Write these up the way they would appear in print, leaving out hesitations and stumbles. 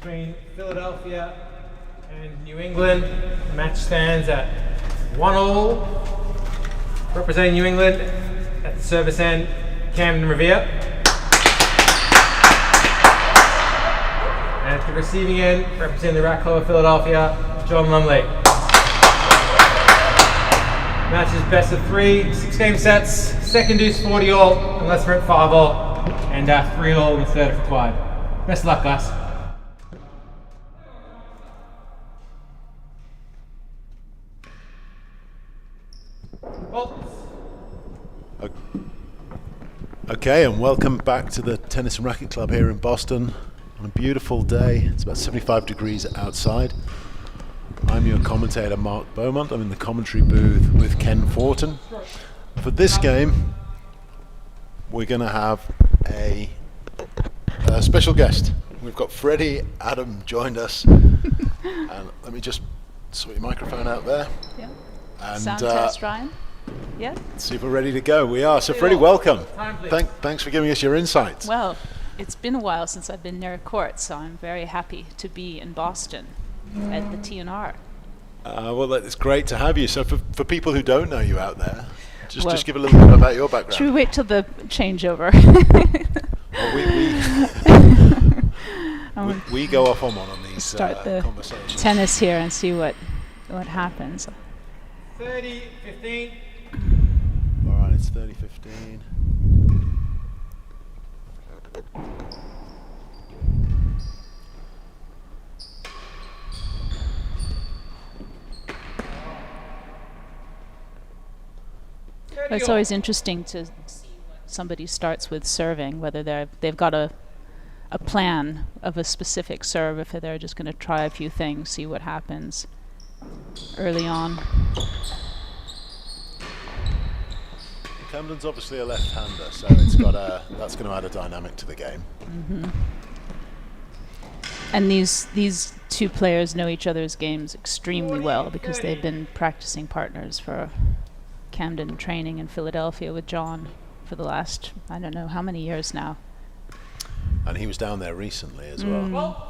between Philadelphia and New England. The match stands at 1-1. Representing New England at the service end, Camden Riviere. And at the receiving end, representing the Rat Club of Philadelphia, John Lumley. Match is best of 3, 6-game sets, second deuce 40-all, unless we're at 5-all, and 3-all in third if required. Best of luck, guys. Okay, and welcome back to the Tennis and Racket Club here in Boston on a beautiful day. It's about 75 degrees outside. I'm your commentator, Mark Beaumont. I'm in the commentary booth with Ken Fortin. For this game, we're going to have a special guest. We've got Freddie Adam joined us. And let me just sort your microphone out there. Yeah. And sound test, Ryan. Yeah. See if we're ready to go. We are. So Freddie, welcome. Thanks for giving us your insights. Well, it's been a while since I've been near a court, so I'm very happy to be in Boston at the TNR. Well, it's great to have you. So for people who don't know you out there, just give a little bit about your background. Should we wait till the changeover? Well, we go off on one on these start the conversations. Tennis here and see what happens. 30-15. All right, it's 30-15. It's always interesting to see when somebody starts with serving, whether they've got a plan of a specific serve, if they're just going to try a few things, see what happens early on. Camden's obviously a left-hander, so it's got that's going to add a dynamic to the game. Mm-hmm. And these two players know each other's games extremely well because they've been practicing partners for Camden training in Philadelphia with John for the last, I don't know how many years now. And he was down there recently as well.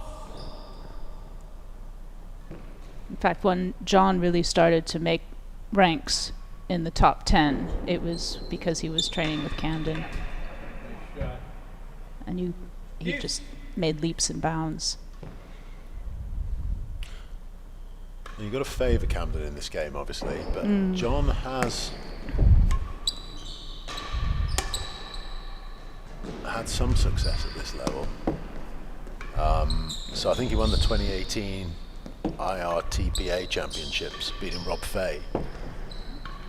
In fact, when John really started to make ranks in the top 10, it was because he was training with Camden. And he just made leaps and bounds. You've got to favour Camden in this game, obviously, but John has had some success at this level. So I think he won the 2018 IRTPA Championships, beating Rob Fay.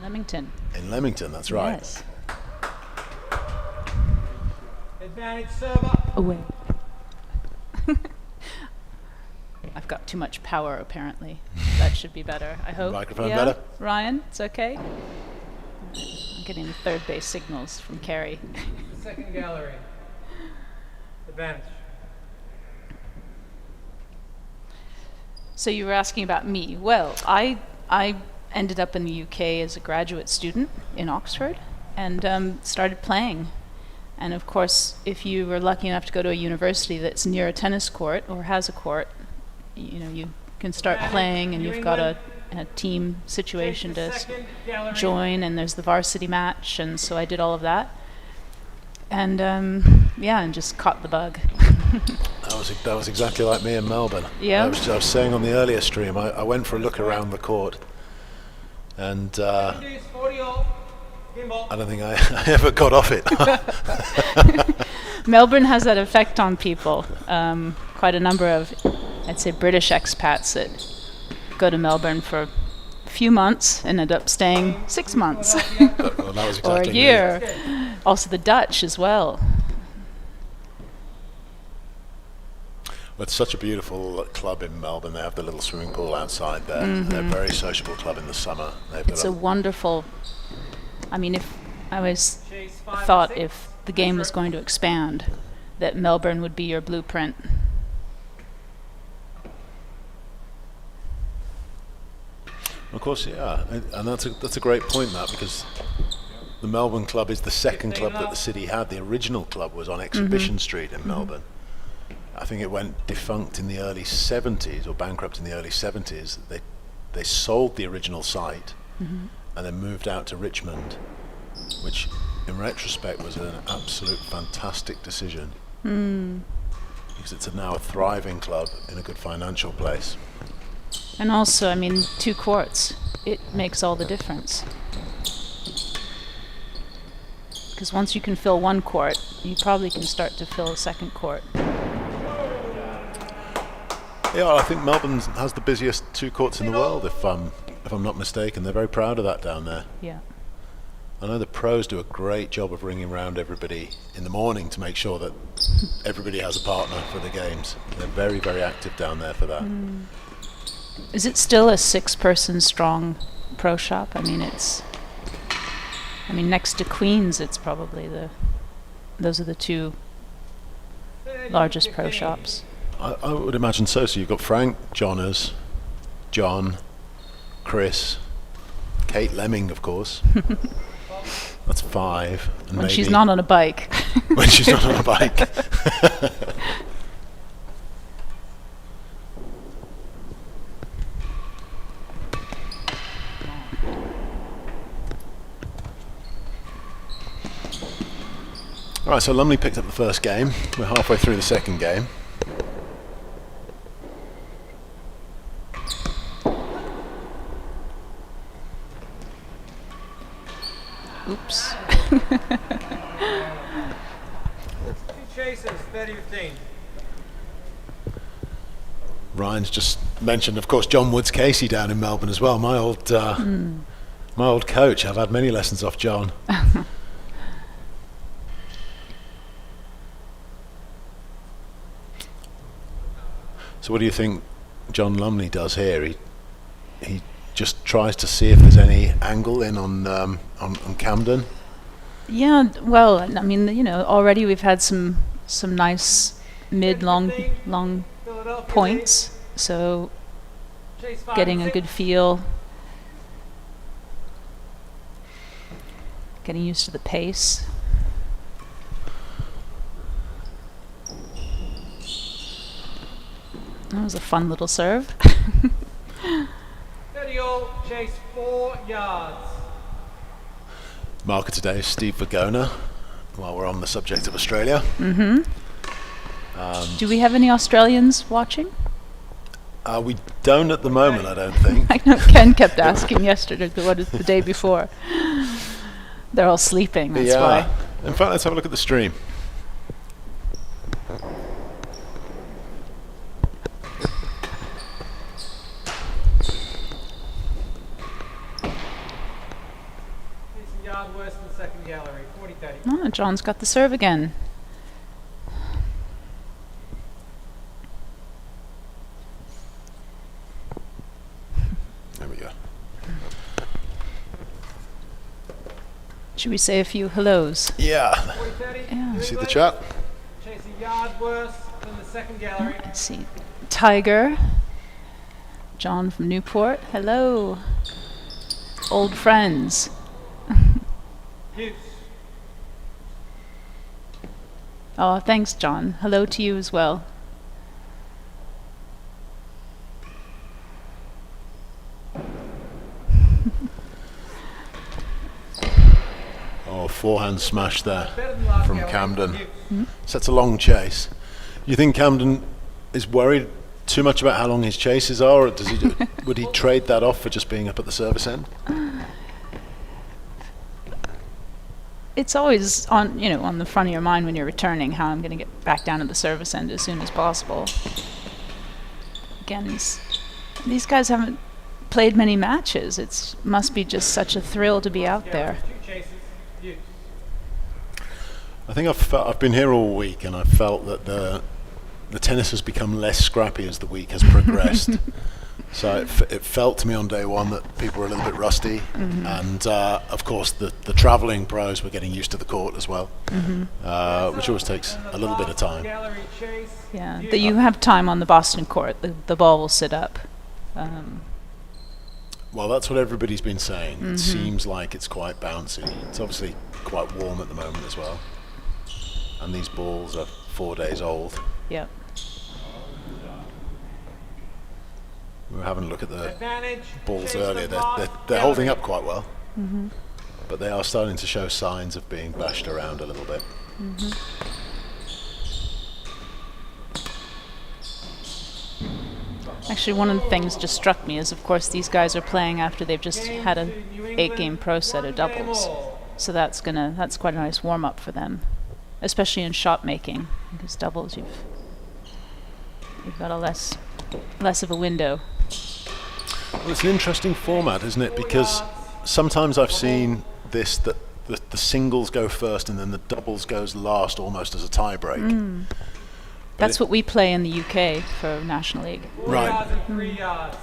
Leamington. In Leamington, that's right. Yes. Advantage server. Away. I've got too much power, apparently. That should be better, I hope. Microphone better? Ryan, it's okay? I'm getting the third base signals from Carrie. Second gallery. Advantage. So you were asking about me. Well, I ended up in the UK as a graduate student in Oxford and started playing. And of course, if you were lucky enough to go to a university that's near a tennis court or has a court, you can start playing, and you've got a team situation to join, and there's the varsity match, and so I did all of that. And and just caught the bug. That was exactly like me in Melbourne. Yeah. I was saying on the earlier stream, I went for a look around the court, and I don't think I ever got off it. Melbourne has that effect on people. Quite a number of, I'd say, British expats that go to Melbourne for a few months and end up staying 6 months Well, that was exactly or a me. year. Also the Dutch as well. Well, it's such a beautiful club in Melbourne. They have the little swimming pool outside there. They're a very sociable club in the summer. It's a wonderful, if I was thought if the game was going to expand, that Melbourne would be your blueprint. Of course, yeah, and that's a great point, that, because the Melbourne club is the second club that the city had. The original club was on Exhibition Street in Melbourne, I think it went defunct in the early 70s, or bankrupt in the early 70s. They sold the original site and then moved out to Richmond, which in retrospect was an absolute fantastic decision. Because it's now a thriving club in a good financial place. And also, I mean, 2 courts, it makes all the difference. Because once you can fill 1 court, you probably can start to fill a 2nd court. Yeah, I think Melbourne has the busiest 2 courts in the world, if I'm not mistaken. They're very proud of that down there. Yeah. I know the pros do a great job of ringing around everybody in the morning to make sure that everybody has a partner for the games. They're very, very active down there for that. Is it still a 6-person strong pro shop? I mean, next to Queen's, it's probably those are the 2 largest pro shops. I would imagine so. So you've got Frank Johnners, John, Chris, Kate Lemming, of course. That's 5. And When she's not on a bike. When she's not on a bike. All right, so Lumley picked up the first game. We're halfway through the second game. Oops. 2 chases, 30-15. Ryan's just mentioned, of course, John Woods Casey down in Melbourne as well. My old coach. I've had many lessons off John. So what do you think John Lumley does here? He just tries to see if there's any angle in on Camden. Yeah, well, I mean, already we've had some nice long points, so getting a good feel, getting used to the pace. That was a fun little serve. 30-all, chase 4 yards. Marker today is Steve Vergona, while we're on the subject of Australia. Do we have any Australians watching? We don't at the moment, I don't think. I know Ken kept asking yesterday, the day before. They're all sleeping, that's why. In fact, let's have a look at the stream. Yard worse than second gallery, 40-30. Oh, John's got the serve again. There we go. Should we say a few hellos? Yeah. 40-30. Yeah. See the chat? Chase a yard worse than the second gallery. Let's see. Tiger. John from Newport. Hello. Old friends. Use. Oh, thanks, John. Hello to you as well. Oh, forehand smash there Better than last from gallery. Camden. Use. So that's a long chase. You think Camden is worried too much about how long his chases are, or would he trade that off for just being up at the service end? It's always on the front of your mind when you're returning how I'm going to get back down to the service end as soon as possible. Again, these guys haven't played many matches. It must be just such a thrill to be out there. 2 chases. Use. I think I've been here all week, and I've felt that the tennis has become less scrappy as the week has progressed. So it felt to me on day one that people were a little bit rusty, and of course the travelling pros were getting used to the court as well, which always takes a little bit of time. Gallery chase. Yeah, that you have time on the Boston court. The ball will sit up. Well, that's what everybody's been saying. It seems like it's quite bouncy. It's obviously quite warm at the moment as well, and these balls are 4 days old. Yep. We were having a look at the Advantage. balls Chase earlier. the mark, They're holding gallery. up quite well, but they are starting to show signs of being bashed around a little bit. Actually, one of the things just struck me is, of course, these guys are playing after they've just Game had to a New England, 8-game pro set of one game doubles. all. So that's quite a nice warm up for them, especially in shot making, because doubles you've got a less of a window. Well, it's an interesting format, isn't it? Because sometimes I've seen this, that the singles go first and then the doubles goes last, almost as a tie-break. That's what we play in the UK for National League. 4 Right. yards and 3 yards.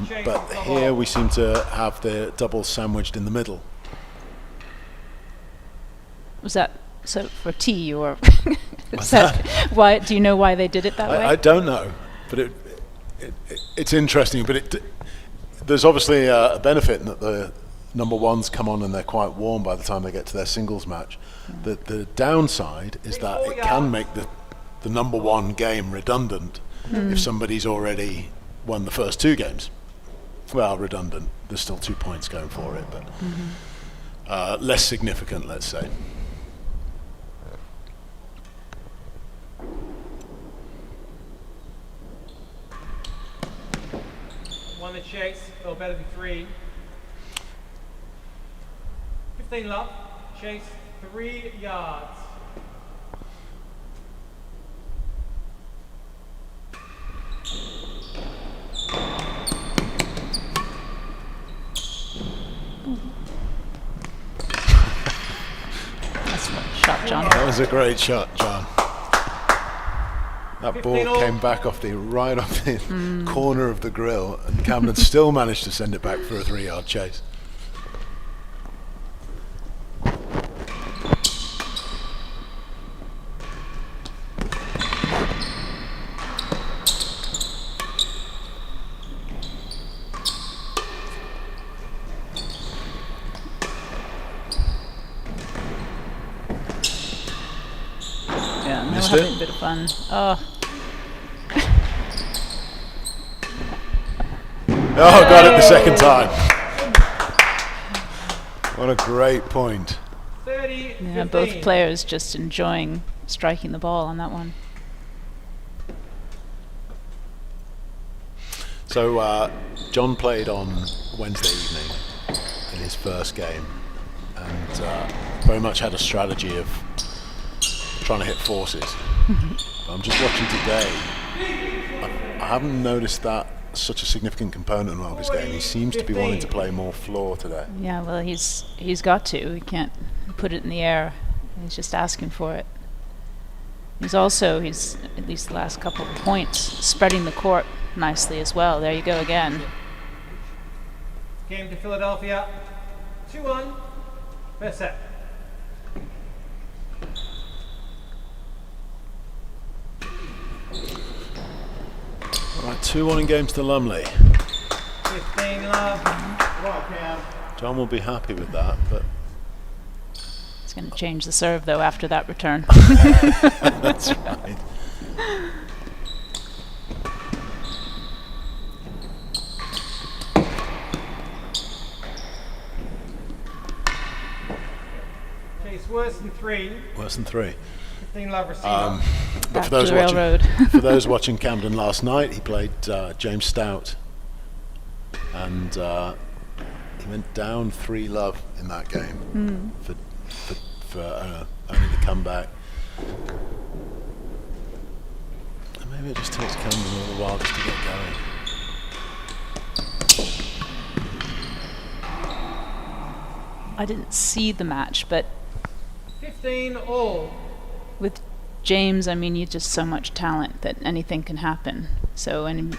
Chase But the here ball. we seem to have the doubles sandwiched in the middle. Was that so for tea or? What's Is that why? Do you know why they did it that way? I don't know, but it's interesting. But there's obviously a benefit in that the number ones come on and they're quite warm by the time they get to their singles match. The downside is that it can make the number one game redundant if somebody's already won the first 2 games. Well, redundant. There's still 2 points going for it, but less significant, let's say. Won the chase, fell better than 3. 15 love, chase 3 yards. That's a shot, John. That was a great shot, John. That 15 ball all. came back right off the corner of the grill, and Camden still managed to send it back for a 3-yard chase. Yeah, no, Missed having it? a bit of fun. Oh, Oh, got it the second time. What a great point. 30, yeah, 15. both players just enjoying striking the ball on that one. So John played on Wednesday evening in his first game, and very much had a strategy of trying to hit forces. But I'm just watching today. I haven't noticed that such a significant component of his game. He seems to be wanting to play more floor today. Yeah, well, he's got to. He can't put it in the air. He's just asking for it. He's at least the last couple of points, spreading the court nicely as well. There you go again. Game to Philadelphia. 2-1. First set. All right, 2-1 in games to Lumley. 15 love. John will be happy with that, but He's going to change the serve, though, after that return. that's right. Chase worse than 3. Worse than 3. 15 love receiver. But Back for to those the railroad. for those watching Camden last night, he played James Stout, and he went down 3 love in that game for only the comeback. And maybe it just takes Camden a little while just to get going. I didn't see the match, but 15 all. with James, I mean, you just so much talent that anything can happen. So, and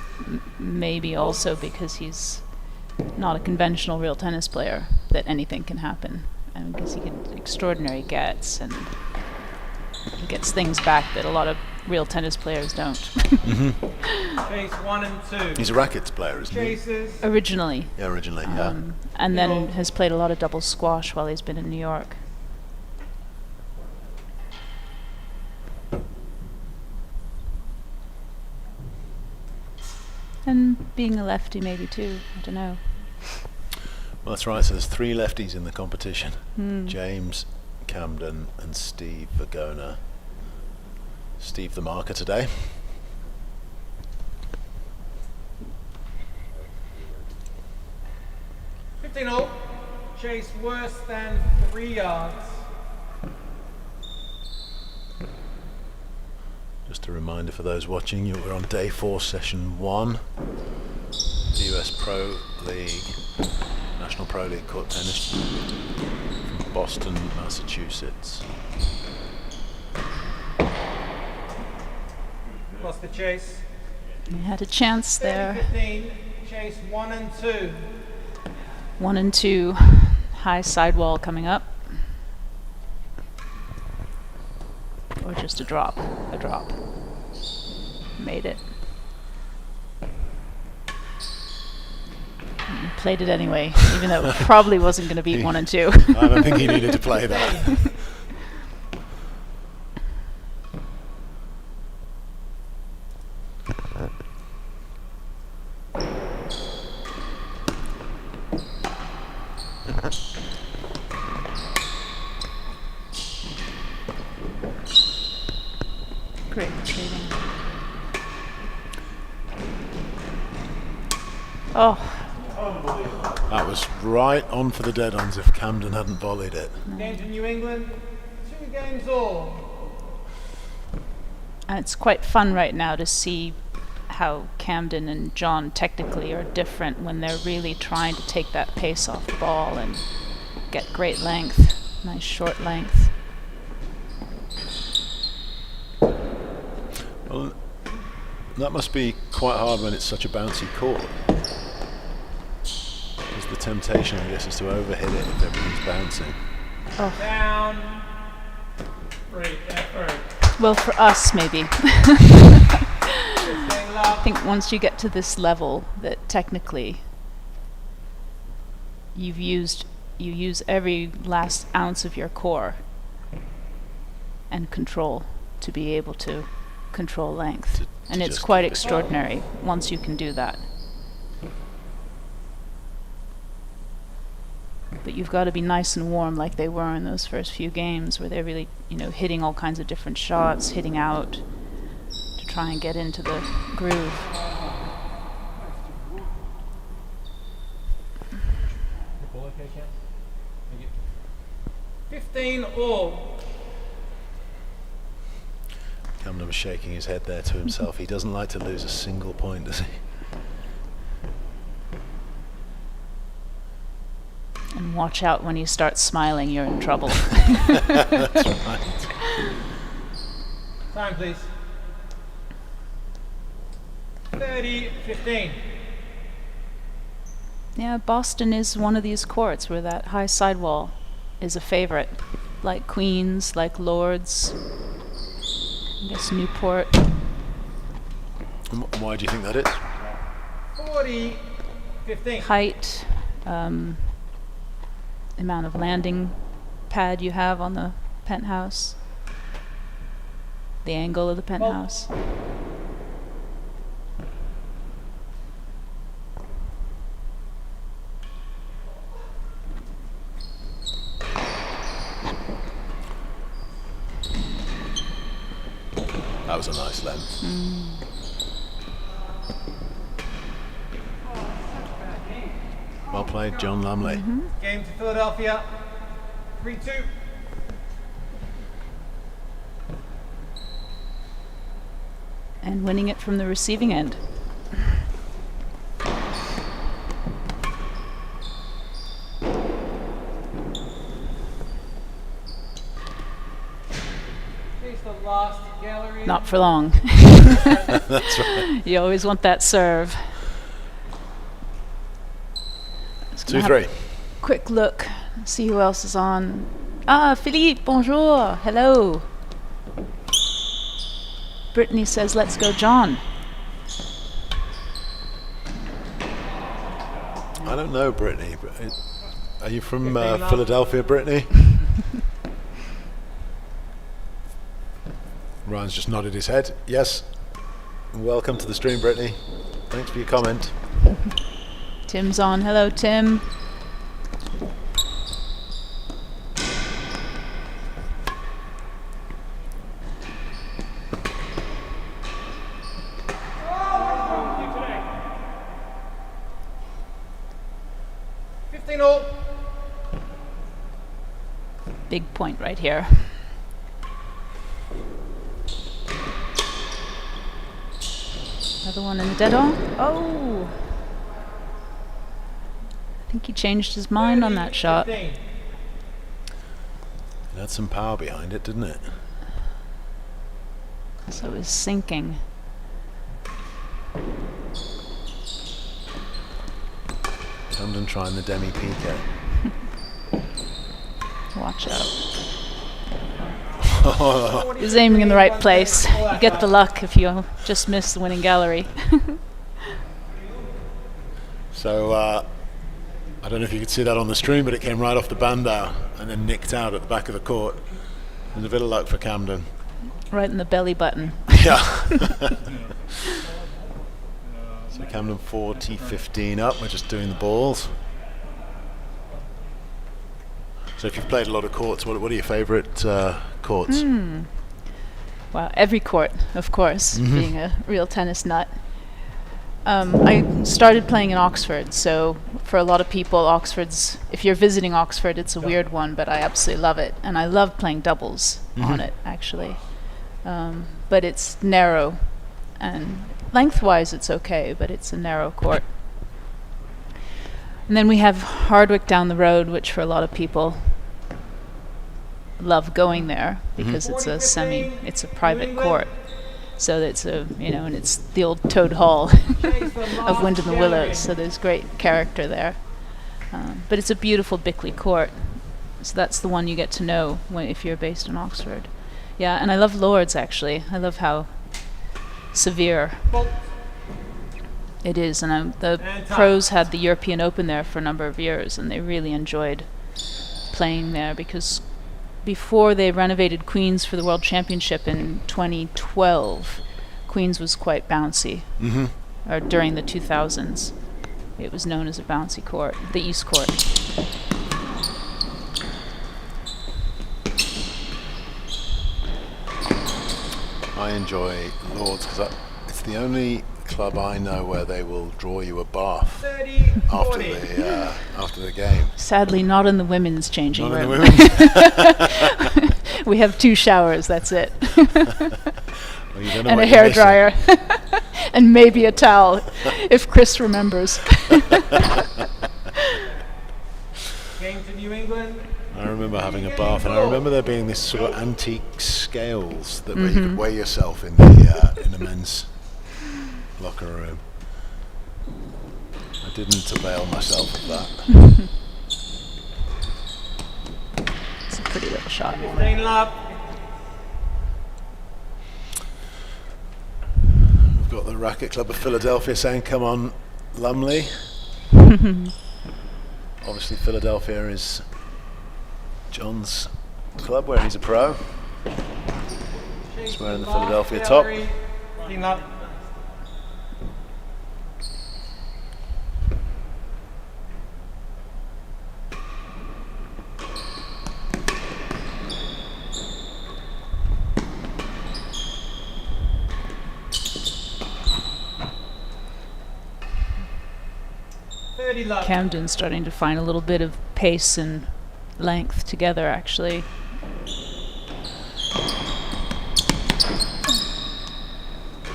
maybe also because he's not a conventional real tennis player, that anything can happen. And because he can extraordinary gets, and he gets things back that a lot of real tennis players don't. Chase 1 and 2. He's a rackets player, isn't he? Chases. Originally. Yeah, originally, yeah. And then has played a lot of double squash while he's been in New York. And being a lefty maybe too, I don't know. Well, that's right. So there's 3 lefties in the competition. Hmm. James, Camden and Steve Vergona. Steve the marker today. $15 chase worse than 3 yards. Just a reminder for those watching, we're on day 4, session 1. The US Pro League, National Pro League court tennis from Boston, Massachusetts. Lost the chase. We had a chance there. 15, chase 1 and 2. 1 and 2, high sidewall coming up. Or just a drop. A drop. Made it. And played it anyway, even though it probably wasn't going to beat 1 and 2. I don't think he needed to play that. Great trading. Oh, That was right on for the dead-ons if Camden hadn't volleyed it. Games in New England, 2 games all. and it's quite fun right now to see how Camden and John technically are different when they're really trying to take that pace off the ball and get great length, nice short length. Well, that must be quite hard when it's such a bouncy court. Because the temptation, I guess, is to overhit it if everything's bouncing. Oh, Down. Great effort. well, for us maybe. 15 I love. think once you get to this level that technically you use every last ounce of your core and control to be able to control length. And it's just quite keep it. extraordinary once you can do that. But you've got to be nice and warm like they were in those first few games where they're really, hitting all kinds of different shots, hitting out to try and get into the groove. Okay, Cam? Thank you. 15 all. Camden was shaking his head there to himself. He doesn't like to lose a single point, does he? And watch out when you start smiling, you're in trouble. That's right. Time, please. 30-15. Yeah, Boston is one of these courts where that high sidewall is a favorite. Like Queens, like Lords, I guess Newport. And why do you think that is? 40-15. Height, amount of landing pad you have on the penthouse, the angle of the penthouse. That was a nice length. Well played, John Lumley. Game to Philadelphia. 3-2. And winning it from the receiving end. Face the last gallery. Not for long. That's right. You always want that serve. Just gonna have 2-3. a quick look, see who else is on. Ah, Philippe, bonjour, hello. Brittany says, let's go, John. I don't know, Brittany. But are you from 15 love. Philadelphia, Brittany? Ryan's just nodded his head. Yes. Welcome to the stream, Brittany. Thanks for your comment. Tim's on. Hello, Tim. Big point right here. Another one in the dead on. Oh! I think he changed his mind on that shot. It had some power behind it, didn't it? So it was sinking. Camden trying the demi-PK. Watch out. He was aiming in the right place. You get the luck if you just miss the winning gallery. So, I don't know if you could see that on the stream, but it came right off the bandau and then nicked out at the back of the court. There's a bit of luck for Camden. Right in the belly button. Yeah. So Camden 40-15 up. We're just doing the balls. So if you've played a lot of courts, what are your favourite courts? Well, every court, of course, being a real tennis nut. I started playing in Oxford, so for a lot of people, Oxford's, if you're visiting Oxford, it's a weird one, but I absolutely love it. And I love playing doubles on it, actually. But it's narrow, and lengthwise it's okay, but it's a narrow court. And then we have Hardwick down the road, which for a lot of people love going there because it's a it's a private court. So it's and it's the old Toad Hall of Wind in the Willows, so there's great character there. But it's a beautiful Bickley court, so that's the one you get to know if you're based in Oxford. Yeah, and I love Lord's, actually. I love how severe it is, and the pros had the European Open there for a number of years, and they really enjoyed playing there because before they renovated Queen's for the World Championship in 2012, Queen's was quite bouncy. Or during the 2000s, it was known as a bouncy court, the East Court. I enjoy Lord's because it's the only club I know where they will draw you a bath after the game. Sadly, not in the women's changing Not in room. the women's. We have 2 showers, that's it. Well, you don't know And a what you're missing. hairdryer. And maybe a towel, if Chris remembers. Came to New England. I remember having a bath, and I remember there being this sort of antique scales that where you could weigh yourself in the men's locker room. I didn't avail myself of that. It's a pretty little shot. Staying up. We've got the Racket Club of Philadelphia saying, "Come on, Lumley." Obviously, Philadelphia is John's club where he's a pro. He's wearing the Philadelphia top. Staying up. Camden's starting to find a little bit of pace and length together, actually.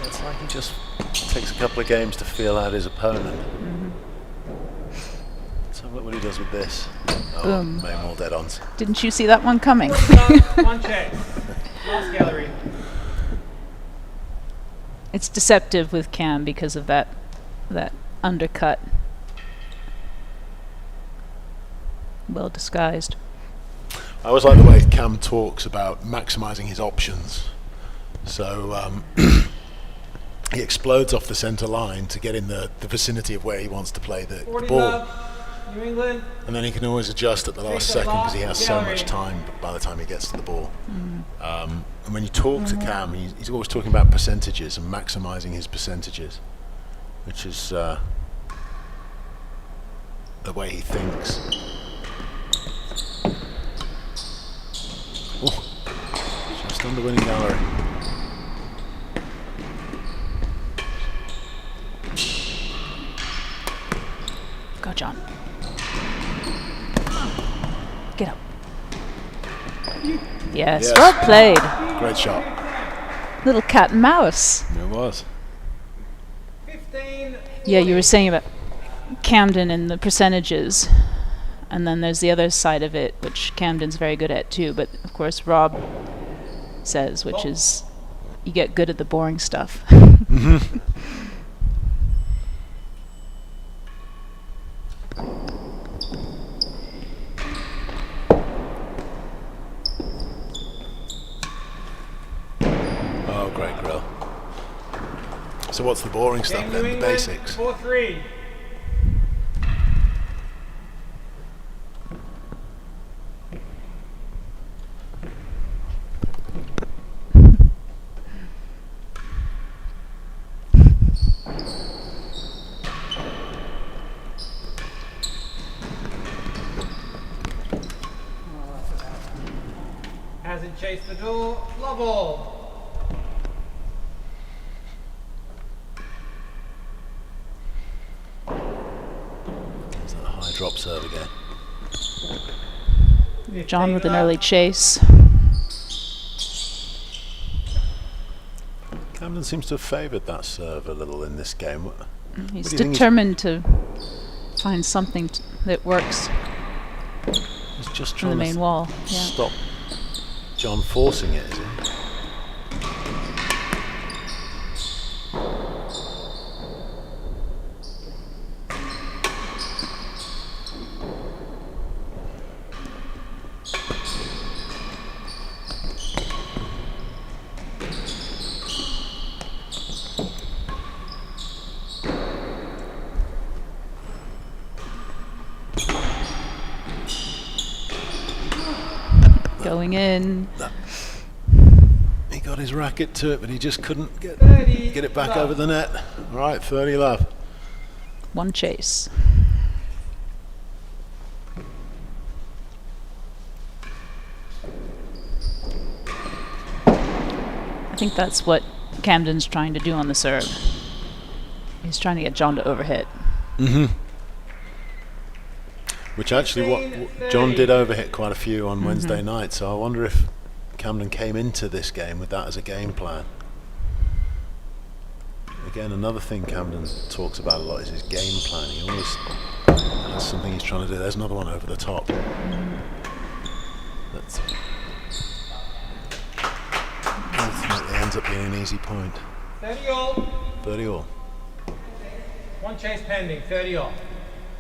It's like he just takes a couple of games to feel out his opponent. Let's have a look what he does with this. Oh, Boom. made more dead-ons. Didn't you see that one coming? One check. Last gallery. It's deceptive with Cam because of that undercut. Well disguised. I always like the way Cam talks about maximising his options. So he explodes off the centre line to get in the vicinity of where he wants to play the 40 ball. love, New England. And then he can always adjust at the last second because he has so much time by the time he gets to the ball. And when you talk to Cam, he's always talking about percentages and maximising his percentages. which is the way he thinks. Oh, just on the winning gallery. Go, John. Get up. Yes, Yes. well played. Great shot. Little cat and mouse. It was. 15. Yeah, you were saying about Camden and the percentages. And then there's the other side of it, which Camden's very good at too. But of course, Rob says, which is you get good at the boring stuff. Mm-hmm. Oh, great grill. So what's the boring stuff then? The basics. 4-3. Hasn't chased the door. Love all. There's that high drop serve again. John with an early chase. Camden seems to have favoured that serve a little in this game. He's do you think determined to find something that works He's just from the trying main to wall. Yeah. stop John forcing it, is he? Going in. He got his racket to it, but he just couldn't get 30. it back love. over the net. All right, 30 love. One chase. I think that's what Camden's trying to do on the serve. He's trying to get John to overhit. Mm-hmm. Which actually, John did overhit quite a few on Wednesday night, so I wonder if Camden came into this game with that as a game plan. Again, another thing Camden talks about a lot is his game plan. He always has something he's trying to do. There's another one over the top. That's ultimately ends up being an easy point. 30 all. 30 all. One chase pending. 30 all.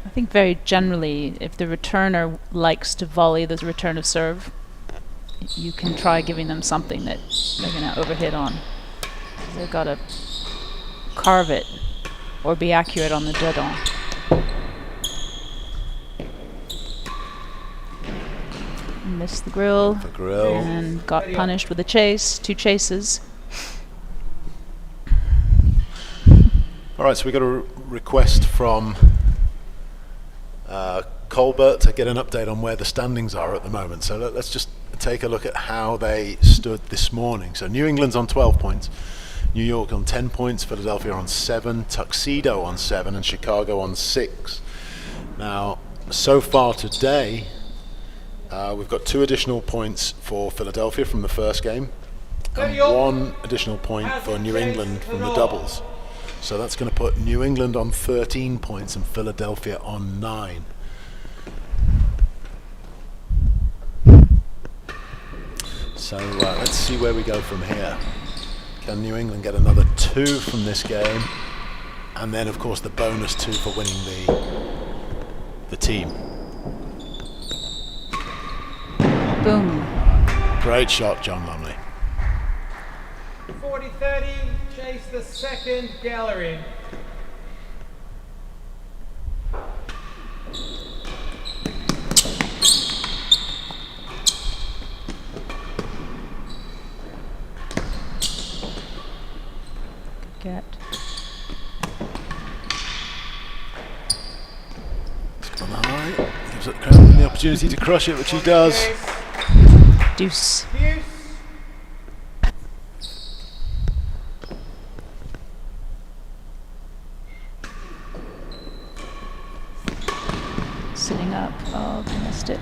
I think very generally, if the returner likes to volley the return of serve, you can try giving them something that they're going to overhit on. They've got to carve it or be accurate on the dead on. Missed the grill The grill. and got punished with a chase, 2 chases. All right, so we got a request from Colbert to get an update on where the standings are at the moment. So let's just take a look at how they stood this morning. So New England's on 12 points, New York on 10 points, Philadelphia on 7, Tuxedo on 7, and Chicago on 6. Now, so far today, we've got 2 additional points for Philadelphia from the first game, and 1 additional point for New England from the doubles. So that's going to put New England on 13 points and Philadelphia on 9. So let's see where we go from here. Can New England get another 2 from this game? And then, of course, the bonus 2 for winning the team. Boom. Great shot, John Lumley. 40-30. Chase the second gallery. Get. Gives Camden the opportunity to crush it, which he does. Deuce. Deuce. Sitting up. Oh, I missed it.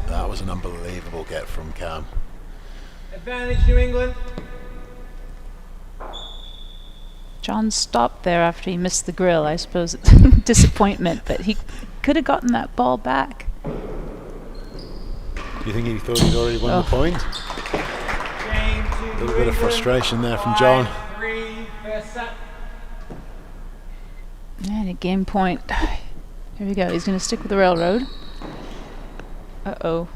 That was an unbelievable get from Cam. Advantage New England. John stopped there after he missed the grill. I suppose it's disappointment, but he could have gotten that ball back. Do you think he thought he'd already won the point? A little bit of frustration there from John. 5-3, first set. And a game point. Here we go. He's going to stick with the railroad. Uh-oh.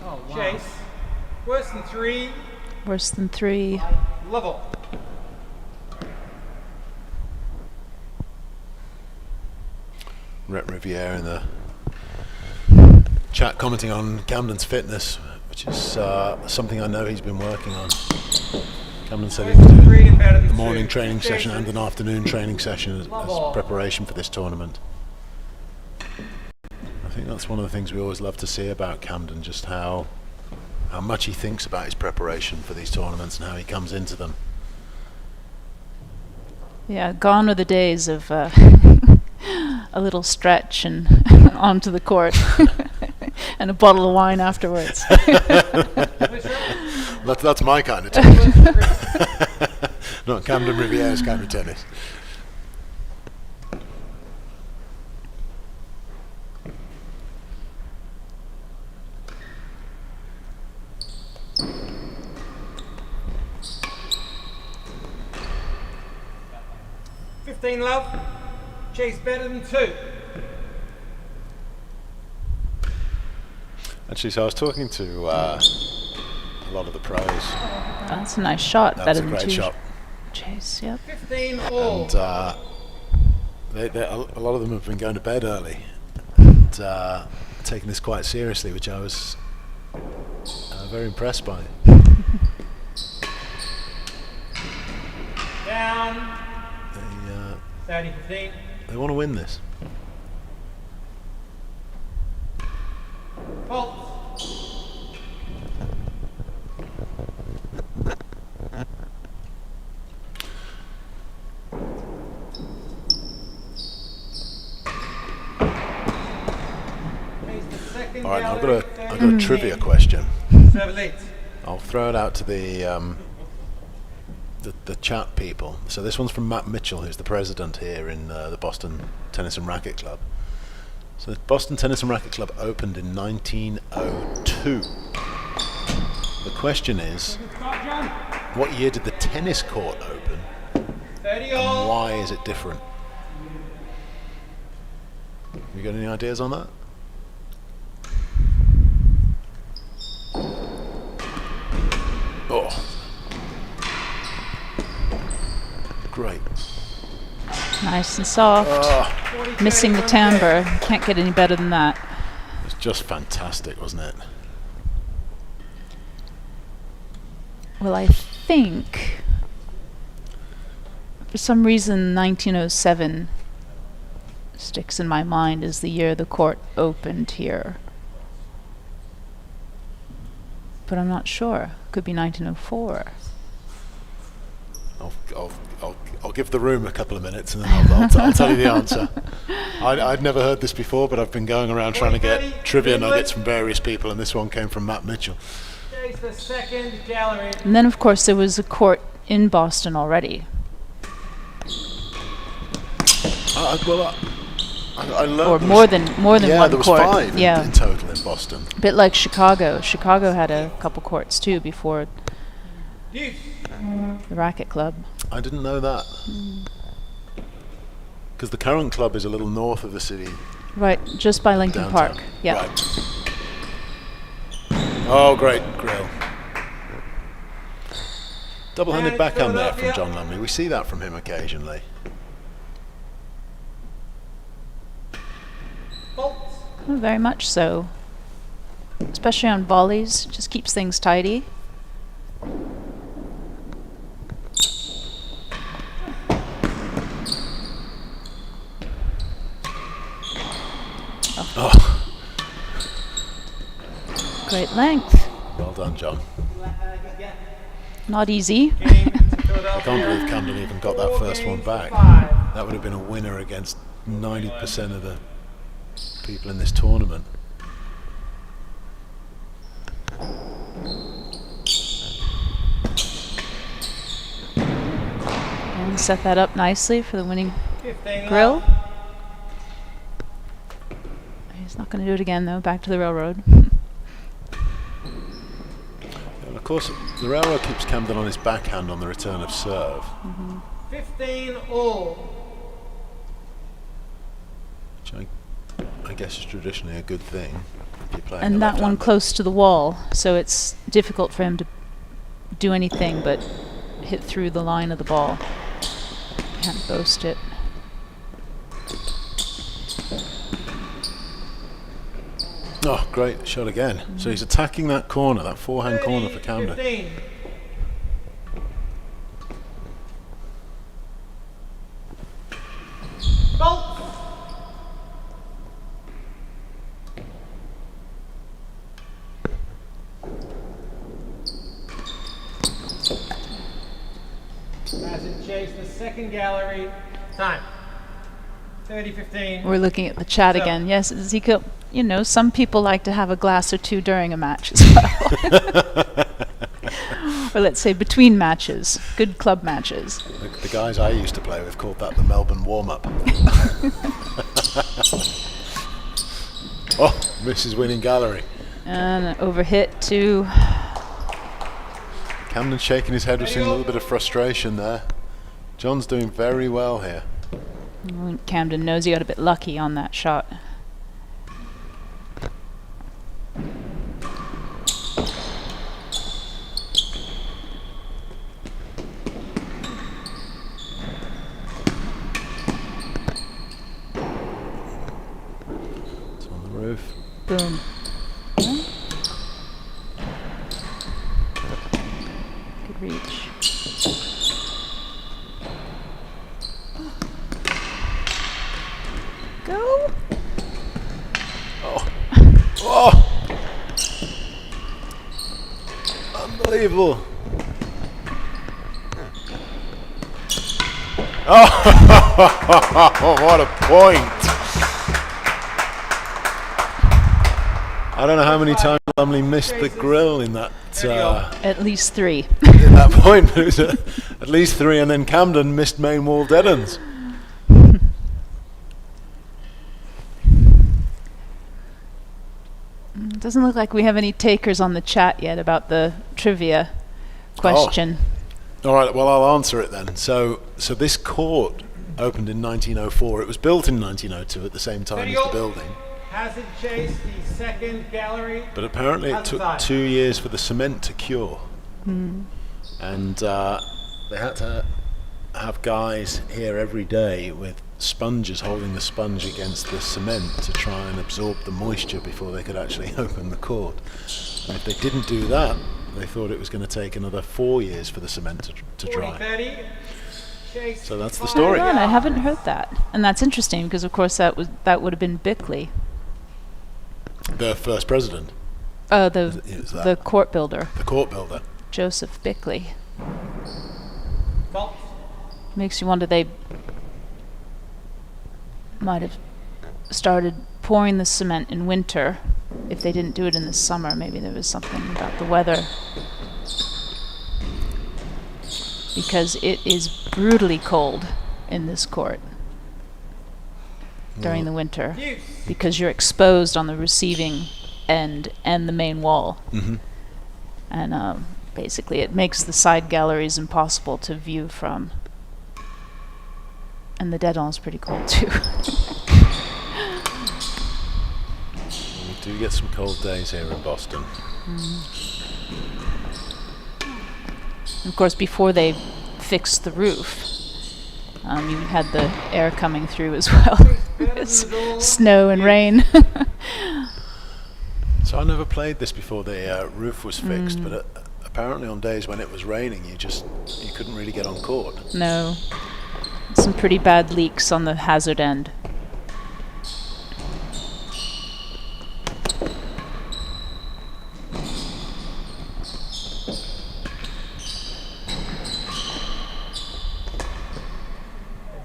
Oh, wow. Chase. Worse than 3. Worse than 3. Level. Riviere in the chat commenting on Camden's fitness, which is something I know he's been working on. Camden said he was doing a morning training session and an afternoon training session as preparation for this tournament. I think that's one of the things we always love to see about Camden, just how much he thinks about his preparation for these tournaments and how he comes into them. Yeah, gone are the days of a little stretch and onto the court and a bottle of wine afterwards. That's my kind of tennis. Not Camden Riviere's kind of tennis. Love. Chase better than 2. Actually, so I was talking to a lot of the pros. That's a nice shot. That better was a than great 2. shot. Chase, yep. 15 all. And a lot of them have been going to bed early and taking this quite seriously, which I was very impressed by. Down. 30-15. They want to win this. Fault. All right, I've got a trivia question. I'll throw it out to the chat people. So this one's from Matt Mitchell, who's the president here in the Boston Tennis and Racket Club. So the Boston Tennis and Racket Club opened in 1902. The question is, what year did the tennis court open? And why is it different? You got any ideas on that? Oh. Great. Nice and soft. Missing the timbre. Can't get any better than that. It was just fantastic, wasn't it? Well, I think for some reason 1907 sticks in my mind as the year the court opened here. But I'm not sure. Could be 1904. I'll give the room a couple of minutes and then I'll tell you the answer. I'd never heard this before, but I've been going around trying to get trivia nuggets from various people, and this one came from Matt Mitchell. The second gallery. And then, of course, there was a court in Boston already. I learned Or more than one there was court. 5 in total in Boston. A bit like Chicago. Chicago had a couple courts too before the racket club. I didn't know that. Because the current club is a little north of the city. Right, just by Lincoln Downtown. Park. Yeah. Right. Oh, great grill. Double-handed backhand there from John Lumley. We see that from him occasionally. Oh, very much so. Especially on volleys. Just keeps things tidy. Great length. Well done, John. Not easy. I can't believe Camden even got that first one back. That would have been a winner against 90% of the people in this tournament. And set that up nicely for the winning 15 grill. love. He's not going to do it again, though. Back to the railroad. And of course, the railroad keeps Camden on his backhand on the return of serve. 15 all. Which I guess is traditionally a good thing. If you're playing And a that one left-hander. close to the wall, so it's difficult for him to do anything but hit through the line of the ball. Can't boast it. Oh, great shot again. So he's attacking that corner, that forehand corner for 30, Camden. 15. Bolt. As it chased the second gallery. Time. 30-15. We're looking at the chat So- again. Yes, Ezekiel, you know, some people like to have a glass or two during a match as well. Or let's say between matches, good club matches. The guys I used to play with called that the Melbourne warm-up. Oh, misses winning gallery. And an overhit to Camden shaking his head, we're seeing a little bit of frustration there. John's doing very well here. Camden knows he got a bit lucky on that shot. It's on the roof. Boom. Good reach. Go. Oh! Oh! Unbelievable! Oh! What a point! I don't know how many times Lumley missed the grill in that At least 3. in that point, but it was at least 3, and then Camden missed main wall dead ends. Doesn't look like we have any takers on the chat yet about the trivia question. All right, well, I'll answer it then. So this court opened in 1904. It was built in 1902 at the same time as the building. Has it chased the second gallery? But apparently it took 2 years for the cement to cure. And they had to have guys here every day with sponges holding the sponge against the cement to try and absorb the moisture before they could actually open the court. And if they didn't do that, they thought it was going to take another 4 years for the cement to dry. 40-30. Chase. So that's the Oh story. my God, I haven't heard that. And that's interesting because of course that would have been Bickley. The first president, Is that- The court builder, the court builder. Joseph Bickley. Bolt. Makes you wonder they might have started pouring the cement in winter. If they didn't do it in the summer, maybe there was something about the weather. Because it is brutally cold in this court during the winter. Use. Because you're exposed on the receiving end and the main wall. Mm-hmm. And basically it makes the side galleries impossible to view from. And the dead on is pretty cold too. We do get some cold days here in Boston. Of course, before they fixed the roof, you had the air coming through as well. Snow and rain. So I never played this before the roof was fixed, but apparently on days when it was raining, you couldn't really get on court. No. Some pretty bad leaks on the hazard end.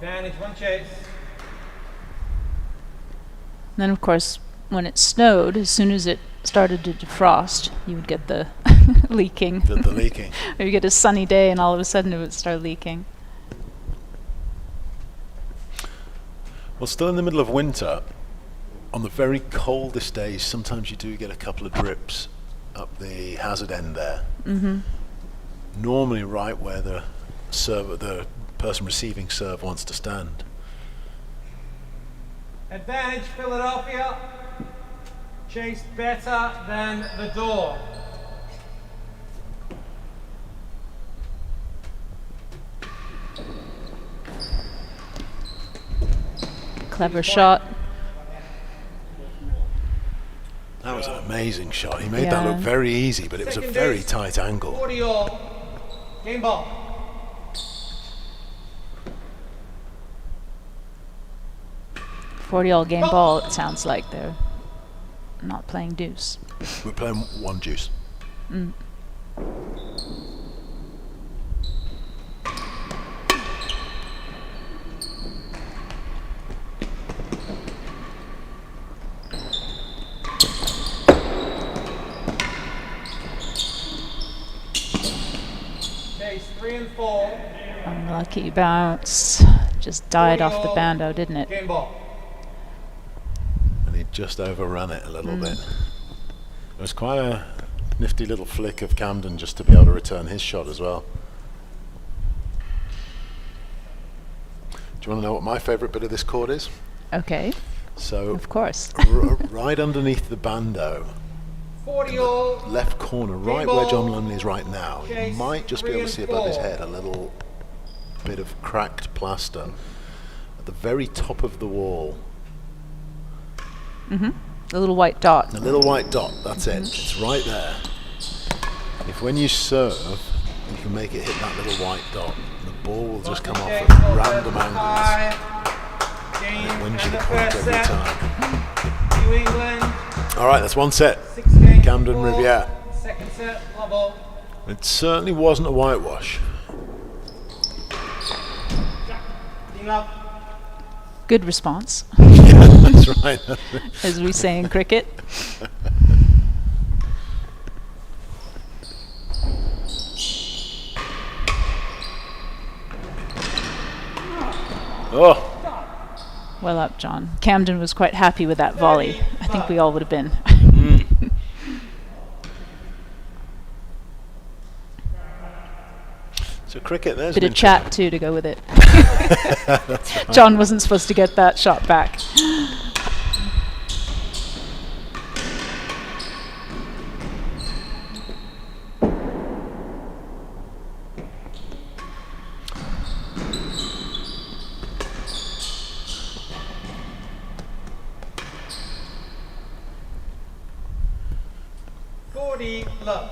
Advantage, one chase. Then, of course, when it snowed, as soon as it started to defrost, you would get the leaking. The leaking. Or you get a sunny day and all of a sudden it would start leaking. Well, still in the middle of winter, on the very coldest days, sometimes you do get a couple of drips up the hazard end there. Mm-hmm. Normally right where the person receiving serve wants to stand. Advantage, Philadelphia. Chase better than the door. Clever shot. That was an amazing shot. He made that look very easy, but it was a very tight angle. 40 all. Game ball. 40 all game ball, it sounds like they're not playing deuce. We're playing one deuce. Mm. Chase 3 and 4. Unlucky bounce. Just died off the bando, didn't it? Game ball. And he just overran it a little bit. It was quite a nifty little flick of Camden just to be able to return his shot as well. Do you want to know what my favourite bit of this court is? Okay. So, of course. right underneath the bando, 40 all. left corner, right where John Lumley is right now, you might just be able to see above his head a little bit of cracked plaster at the very top of the wall. Mm-hmm. The little white dot. The little white dot, that's it. It's right there. If when you serve, you can make it hit that little white dot, the ball will just come off at random angles. And it wins you the point every time. New England. All right, that's one set. 6 game Camden ball. Riviere. Second set, level. It certainly wasn't a whitewash. Team up. Good response, Yeah, that's right. as we say in cricket. Oh, Well up, John. Camden was quite happy with that volley. I think we all would have been. so cricket, there's Bit an of chat too to go with it. That's right. John wasn't supposed to get that shot back. Love.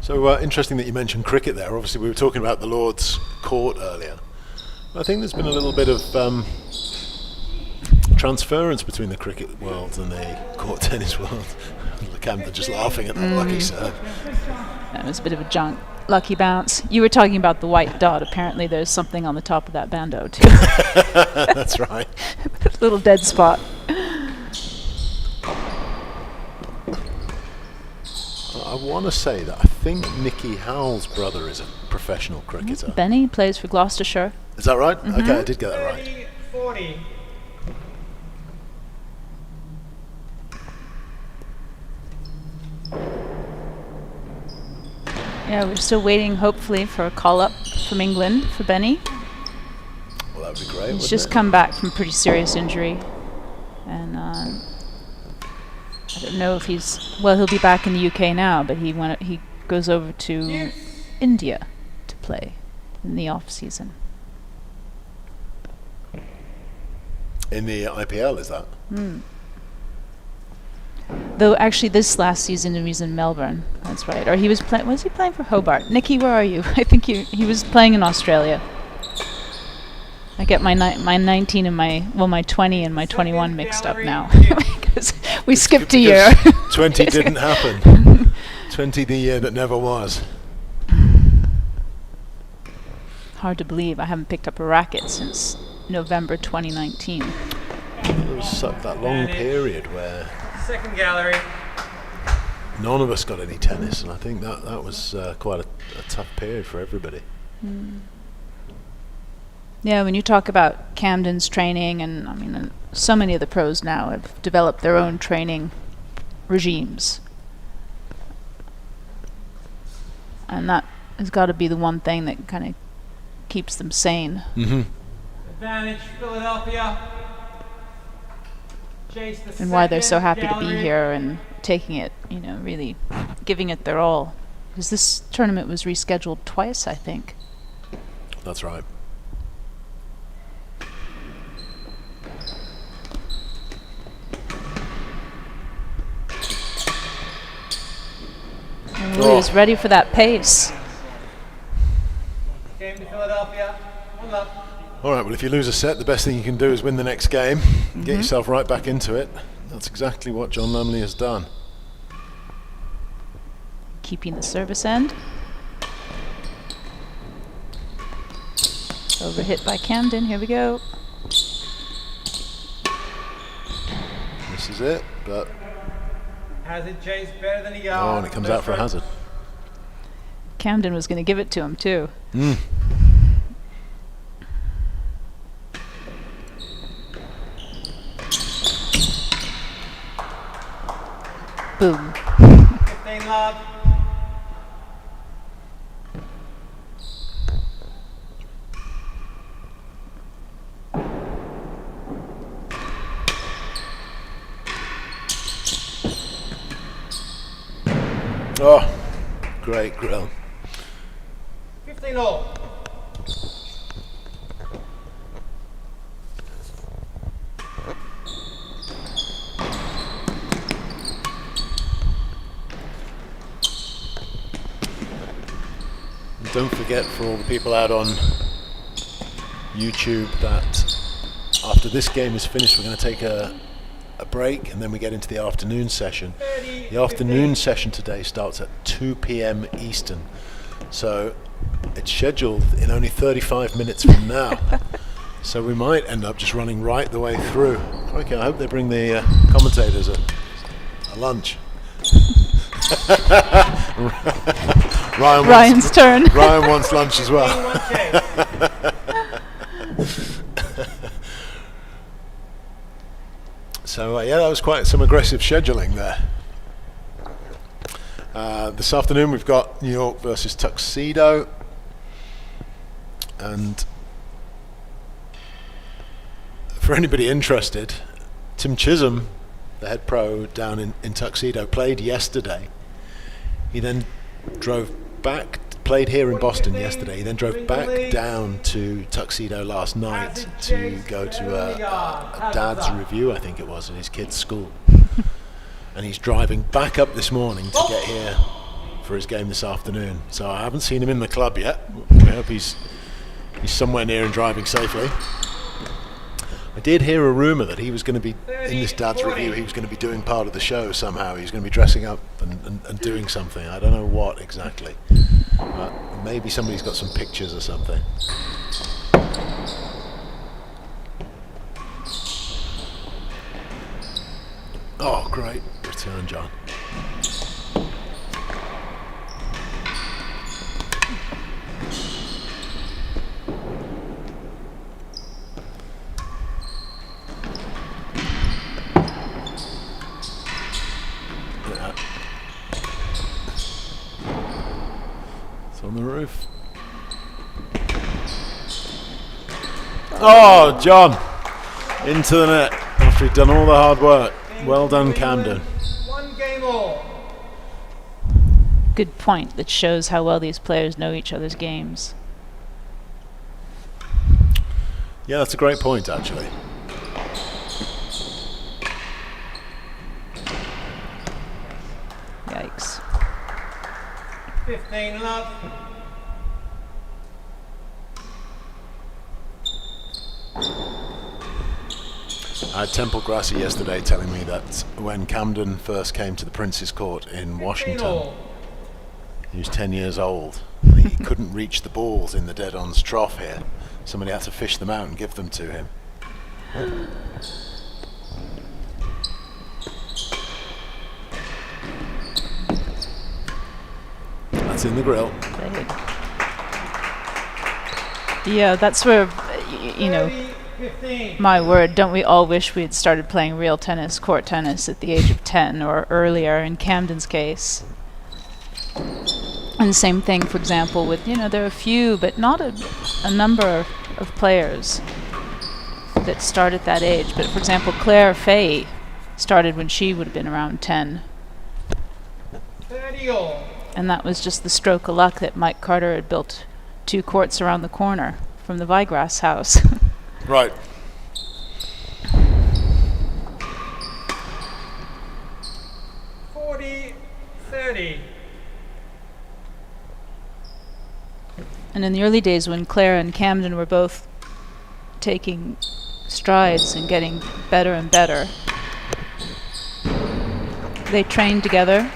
So interesting that you mentioned cricket there. Obviously, we were talking about the Lord's Court earlier. I think there's been a little bit of transference between the cricket world and the court tennis world. Camden just laughing at that lucky serve. That was a bit of a junk. Lucky bounce. You were talking about the white dot. Apparently there's something on the top of that bando too. That's right. Little dead spot. I want to say that I think Nicky Howell's brother is a professional cricketer. Benny plays for Gloucestershire. Is that right? Okay, I did get that right. 30-40. Yeah, we're still waiting, hopefully, for a call-up from England for Benny. Well, that would be great. He's wouldn't just it? come back from pretty serious injury. And I don't know if he's... Well, he'll be back in the UK now, but he goes over to India to play in the off-season. In the IPL, is that? Though actually this last season he was in Melbourne. That's right. Or he was playing... Was he playing for Hobart? Nicky, where are you? I think he was playing in Australia. I get my 19 and my 20 and my 21 mixed up now. Because we skipped a year. 20 didn't happen. 20 the year that never was. Hard to believe I haven't picked up a racket since November 2019. There was that long period where Second gallery. none of us got any tennis, and I think that was quite a tough period for everybody. Yeah, when you talk about Camden's training, and I mean, so many of the pros now have developed their own training regimes. And that has got to be the one thing that kind of keeps them sane. Mm-hmm. Advantage, Philadelphia. Chase the And why they're so second happy to gallery. be here and taking it, you know, really giving it their all. Because this tournament was rescheduled twice, I think. That's right. And Louis was ready for that pace. Game to Philadelphia. 1-0. All right, well, if you lose a set, the best thing you can do is win the next game. Get yourself right back into it. That's exactly what John Lumley has done. Keeping the service end. Overhit by Camden. Here we go. This is it, but Hazard chase better than a yard. oh, and it comes out for a hazard. Camden was going to give it to him, too. Boom. 15 love. Oh, great grill. 15 all. And don't forget, for all the people out on YouTube, that after this game is finished, we're going to take a break, and then we get into the afternoon session. The afternoon session today starts at 2 p.m. Eastern, so it's scheduled in only 35 minutes from now. So we might end up just running right the way through. Crikey, I hope they bring the commentators a lunch. Ryan's turn. Ryan wants lunch as well. 1 chase. So yeah, that was quite some aggressive scheduling there. This afternoon we've got New York versus Tuxedo, and for anybody interested, Tim Chisholm, the head pro down in Tuxedo, played yesterday. He then drove back, played here in Boston yesterday. He then drove back down to Tuxedo last night to go to a dad's review, I think it was, at his kid's school. And he's driving back up this morning to get here for his game this afternoon. So I haven't seen him in the club yet. I hope he's somewhere near and driving safely. I did hear a rumour that he was going to be, in this dad's review, he was going to be doing part of the show somehow. He was going to be dressing up and doing something. I don't know what exactly. But maybe somebody's got some pictures or something. Oh, great return, John. It's on the roof. Oh, John! Into the net after he'd done all the hard work. Well done, Camden. 1 game all. Good point. That shows how well these players know each other's games. Yeah, that's a great point, actually. Yikes. 15 love. I had Temple Grassi yesterday telling me that when Camden first came to the Prince's Court in 15 Washington, all. he was 10 years old. And he couldn't reach the balls in the dead-ons trough here. Somebody had to fish them out and give them to him. That's in the grill. Yeah, that's where, you know, 15. my word, don't we all wish we had started playing real tennis, court tennis, at the age of 10 or earlier in Camden's case. And the same thing, for example, with, you know, there are a few, but not a number of players that start at that age. But for example, Claire Fay started when she would have been around 10. 30 all. And that was just the stroke of luck that Mike Carter had built 2 courts around the corner from the Vigrass house. Right. $40-30. And in the early days when Claire and Camden were both taking strides and getting better and better, they trained together.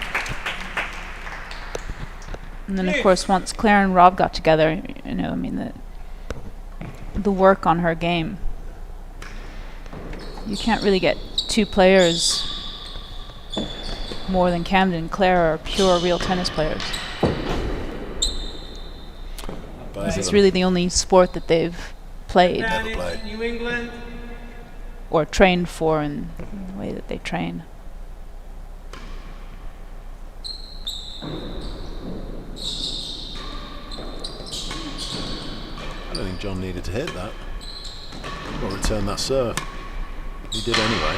And then, of course, once Claire and Rob got together, you know, I mean, the work on her game. You can't really get 2 players more than Camden and Claire are pure real tennis players. This is really the only sport that they've played Never played. New England. or trained for in the way that they train. I don't think John needed to hit that or return that serve. He did anyway.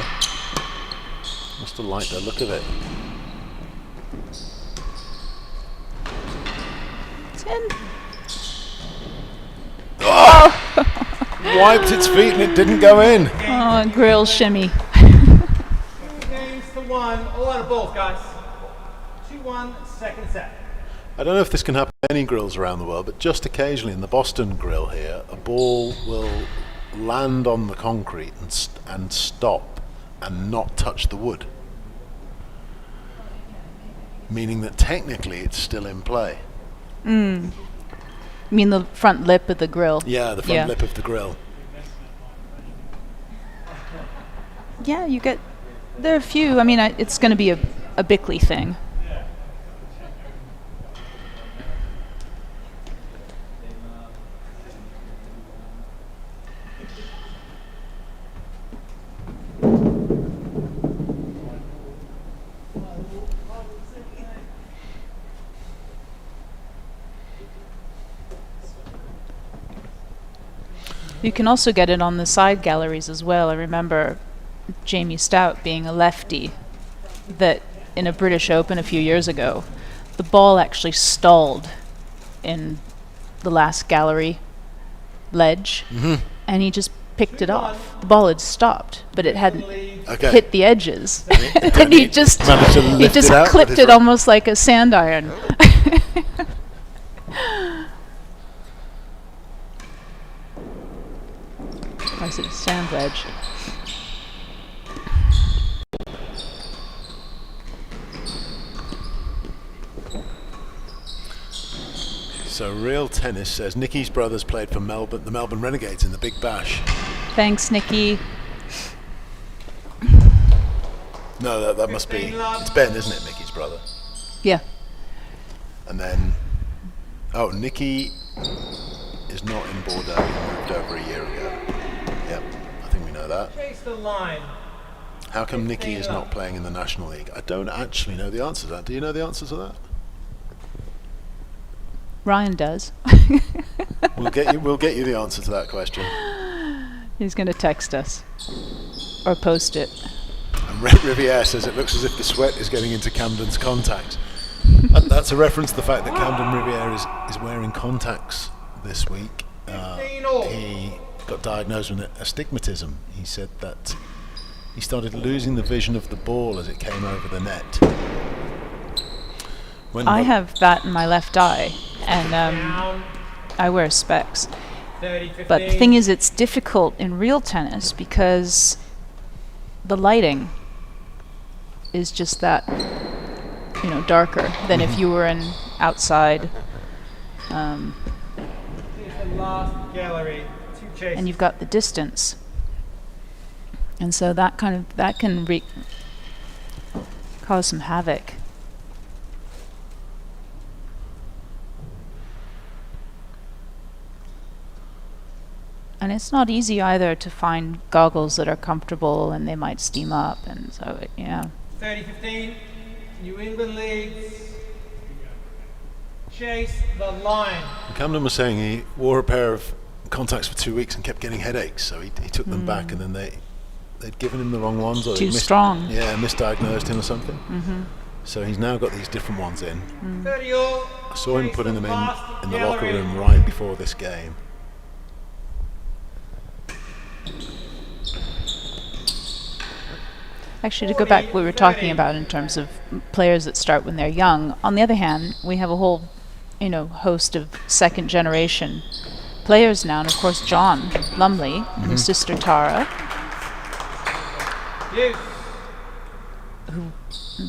Must have liked the look of it. 10. Wiped its feet and it didn't go in. Oh, grill shimmy. 2 games to 1. All out of balls, guys. 2-1, second set. I don't know if this can happen in any grills around the world, but just occasionally in the Boston grill here, a ball will land on the concrete and stop and not touch the wood. Meaning that technically it's still in play. You mean the front lip of the grill? Yeah, the front lip of the grill. Yeah, you get. There are a few. I mean, it's going to be a Bickley thing. You can also get it on the side galleries as well. I remember Jamie Stout being a lefty that in a British Open a few years ago, the ball actually stalled in the last gallery ledge, and he just picked it off. The ball had stopped, but it hadn't hit the edges. And he just clipped it almost like a sand iron. Or is it a sand wedge? So Real Tennis says Nicky's brothers played for the Melbourne Renegades in the Big Bash. Thanks, Nicky. No, that must be, it's Ben, isn't it, Nicky's brother? Yeah. And then, Nicky is not in Bordeaux, he moved over a year ago. Yep, I think we know that. Chase the line. How come Nicky is not playing in the National League? I don't actually know the answer to that. Do you know the answer to that? Ryan does. We'll get you the answer to that question. He's going to text us or post it. And Riviere says it looks as if the sweat is getting into Camden's contacts. That's a reference to the fact that Camden Riviere is wearing contacts this week. He got diagnosed with astigmatism. He said that he started losing the vision of the ball as it came over the net. I have that in my left eye, and I wear specs. 30-15. But the thing is, it's difficult in real tennis because the lighting is just that, darker than if you were in outside Here's the last gallery. 2 chases. and you've got the distance. And so that can cause some havoc. And it's not easy either to find goggles that are comfortable, and they might steam up, and so yeah. 30-15. New England leads. Chase the line. Camden was saying he wore a pair of contacts for 2 weeks and kept getting headaches, so he took them back, and then they'd given him the wrong ones, or Too strong. Yeah, misdiagnosed him or something. So he's now got these different ones in. 30 all. I saw him Chase putting the them last in the locker gallery. room right before this game. Actually, to go back, we were talking about in terms of players that start when they're young. On the other hand, we have a whole, host of second generation players now, and of course John Lumley and his sister Tara, Yes. who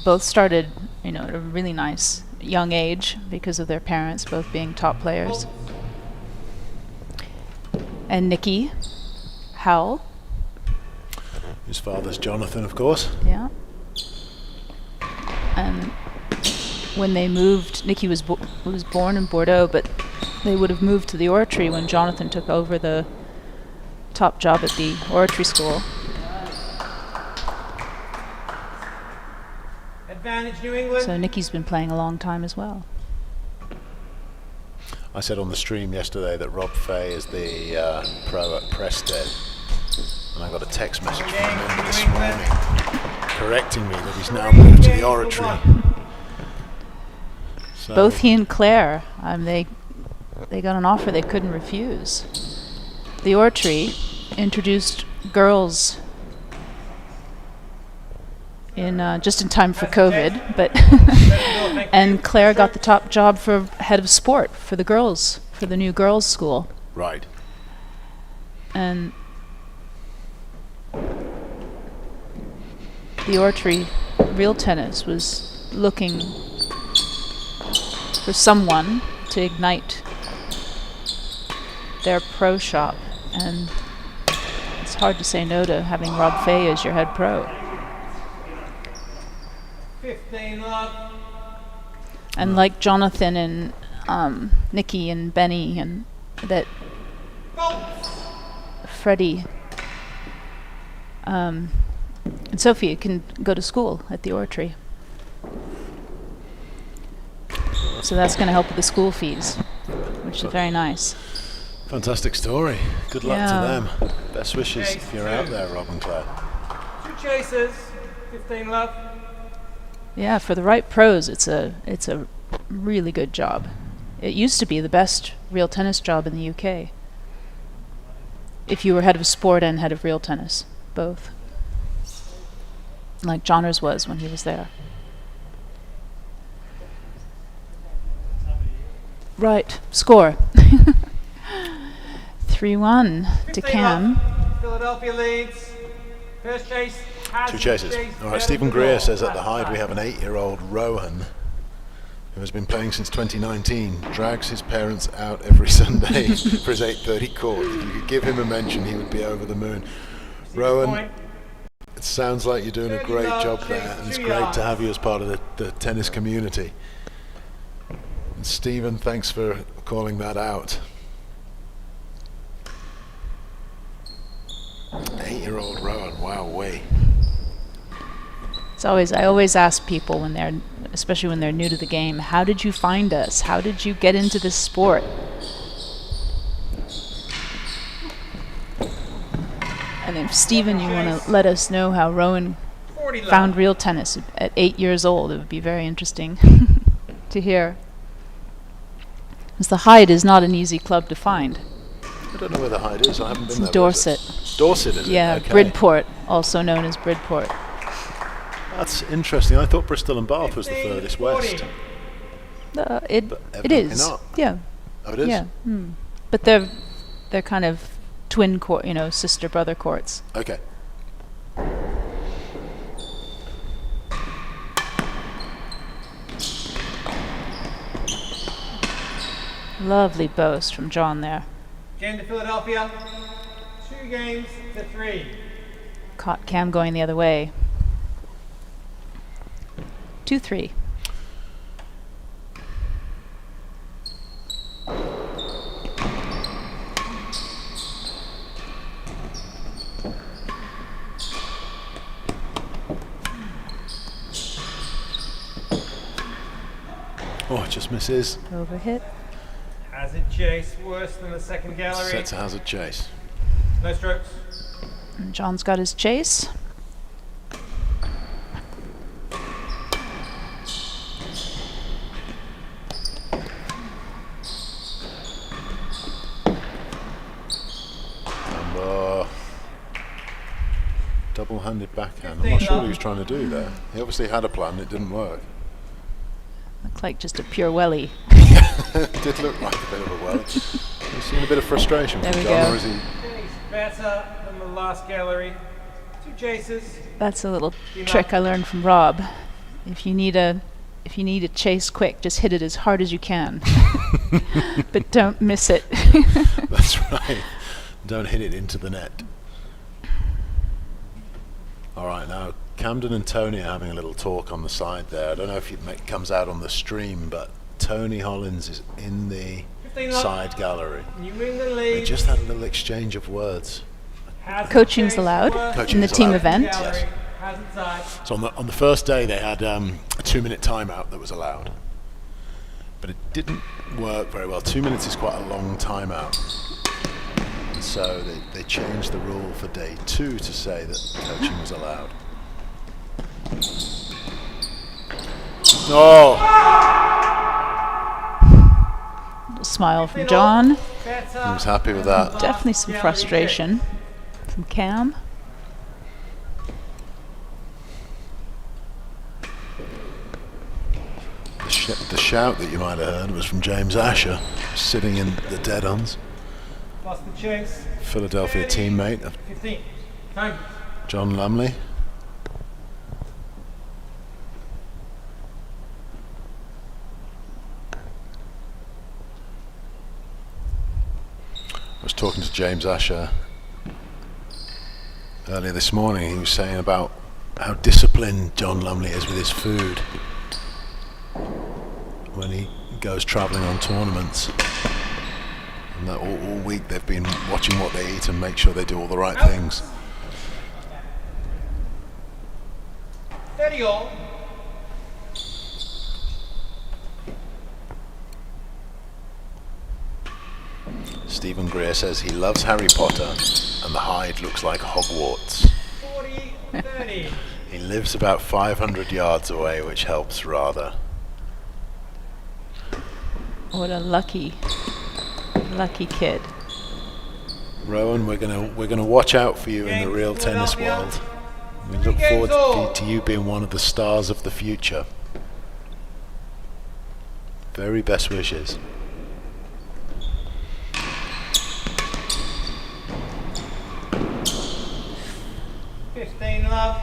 both started, at a really nice young age because of their parents both being top players. And Nikki Howell. His father's Jonathan, of course. Yeah. And when they moved, Nikki was born in Bordeaux, but they would have moved to the oratory when Jonathan took over the top job at the oratory school. Advantage New England. So Nikki's been playing a long time as well. I said on the stream yesterday that Rob Fay is the pro at Prested, and I got a text message from him this morning correcting me that he's now moved to the oratory. So Both he and Claire, they got an offer they couldn't refuse. The oratory introduced girls in just in time for COVID, but and Claire got the top job for head of sport for the girls, for the new girls' school. right. And the oratory real tennis was looking for someone to ignite their pro shop, and it's hard to say no to having Rob Fay as your head pro. 15 love. And like Jonathan and Nikki and Benny and that Freddie and Sophia can go to school at the oratory. So that's going to help with the school fees, which is very nice. Fantastic story. Good luck Yeah. to them. Best wishes if you're out there, Rob and Claire. 2 chases. 15 love. Yeah, for the right pros, it's a really good job. It used to be the best real tennis job in the UK. If you were head of sport and head of real tennis, both. Like Johners was when he was there. Right, score. 3-1 to 15 Cam. love. Philadelphia leads. First chase. 2 chases. All right, Stephen Greer says at the Hyde we have an 8-year-old Rohan who has been playing since 2019, drags his parents out every Sunday for his 8:30 court. If you could give him a mention, he would be over the moon. Rohan, it sounds like you're doing a great job there, and it's great to have you as part of the tennis community. And Stephen, thanks for calling that out. 8-year-old Rohan, wow, way. I always ask people especially when they're new to the game, how did you find us? How did you get into this sport? And if Stephen, you want to let us know how Rowan 40 love. found real tennis at 8 years old, it would be very interesting to hear. Because the Hyde is not an easy club to find. I don't know where the Hyde is, I haven't been It's there. in Dorset. Dorset, is it? Yeah, Okay. Bridport, also known as Bridport. That's interesting. I thought Bristol and Bath was the 15, furthest 40. west. It evidently is. not. Yeah. Oh, it is? Yeah. But they're kind of twin court, sister brother courts. Okay. Lovely boast from John there. Game to Philadelphia. 2 games to 3. Caught Cam going the other way. 2-3. Oh, it just misses. Overhit. Hazard chase worse than the second gallery. Sets a hazard chase. No strokes. And John's got his chase. And double-handed backhand. I'm not sure what he was trying to do there. He obviously had a plan, it didn't work. Looked like just a pure welly. It did look like a bit of a well. You've seen a bit of frustration There from we John, go. or is he? Chase better than the last gallery. 2 chases. That's a little trick I learned from Rob. If you need a chase quick, just hit it as hard as you can. But don't miss it. That's right. Don't hit it into the net. All right, now Camden and Tony are having a little talk on the side there. I don't know if it comes out on the stream, but Tony Hollins is in the 15 up. side gallery. New England They leads. just had a little exchange of words. Hazard Coaching's chase allowed worse Coaching in the is team allowed. event. gallery. Yes. Hazard side. So on the first day they had a 2-minute timeout that was allowed, but it didn't work very well. 2 minutes is quite a long timeout, and so they changed the rule for day 2 to say that coaching was allowed. No, Little smile from John. Better he was happy with that. Definitely some frustration from Cam. The shout that you might have heard was from James Asher, sitting in the dead-ons. Lost the chase. Philadelphia teammate of 15. Time. John Lumley. I was talking to James Asher earlier this morning. He was saying about how disciplined John Lumley is with his food when he goes travelling on tournaments. And that all week they've been watching what they eat and make sure they do all the right things. 30 all. Stephen Greer says he loves Harry Potter and the hide looks like Hogwarts. 40-30. He lives about 500 yards away, which helps rather. What a lucky kid. Rowan, we're gonna watch out for you in the real tennis world. We look forward to you being one of the stars of the future. Very best wishes. Love.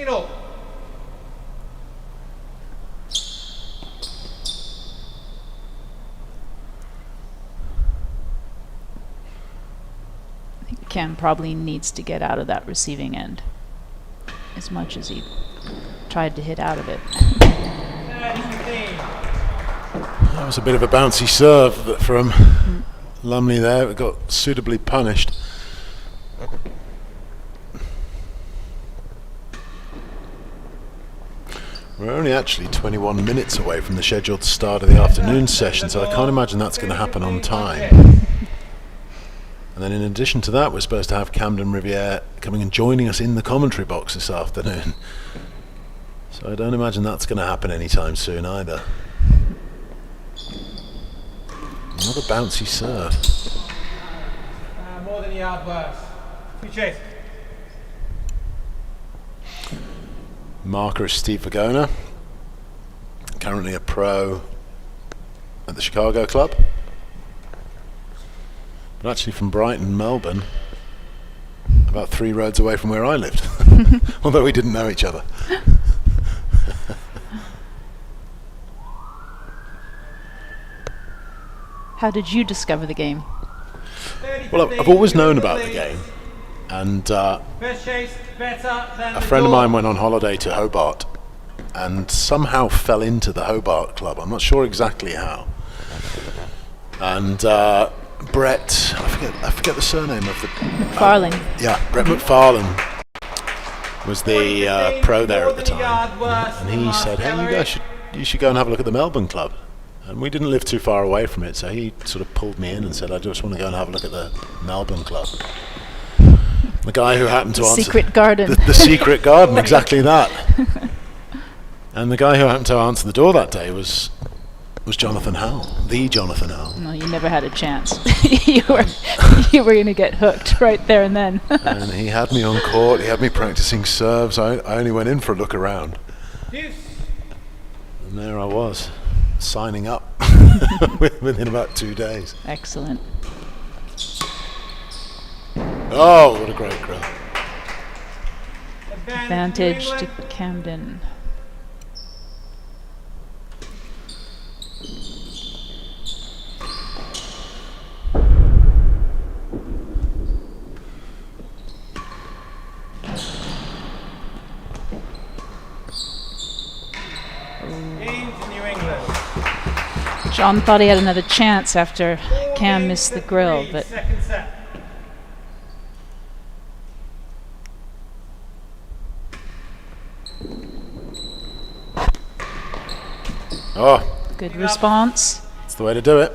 All. I think Cam probably needs to get out of that receiving end as much as he tried to hit out of it. That was a bit of a bouncy serve from Lumley there. It got suitably punished. We're only actually 21 minutes away from the scheduled start of the afternoon session, so I can't imagine that's going to happen on time. And then in addition to that, we're supposed to have Camden Riviere coming and joining us in the commentary box this afternoon. So I don't imagine that's going to happen anytime soon either. Another bouncy serve. More than a yard worse. Two chase. Marker is Steve Vagona, currently a pro at the Chicago club. but actually from Brighton, Melbourne, about 3 roads away from where I lived, although we didn't know each other. How did you discover the game? Well, I've always known about the game, and a friend of mine went on holiday to Hobart and somehow fell into the Hobart Club. I'm not sure exactly how. And Brett, I forget the surname of the... McFarlane. Brett McFarlane was the pro there at the time. And he said, hey, you should go and have a look at the Melbourne Club. And we didn't live too far away from it, so he sort of pulled me in and said, I just want to go and have a look at the Melbourne Club. The guy who happened to answer... Secret garden. The secret garden, exactly that. And the guy who happened to answer the door that day was Jonathan Howell, the Jonathan Howell. No, you never had a chance. you were going to get hooked right there and then. And he had me on court, he had me practicing serves. I only went in for a look around. Yes. And there I was, signing up within about 2 days. Excellent. Oh, what a great crowd. Advantage to Camden. John thought he had another chance after Cam missed the grill, but good response. That's the way to do it.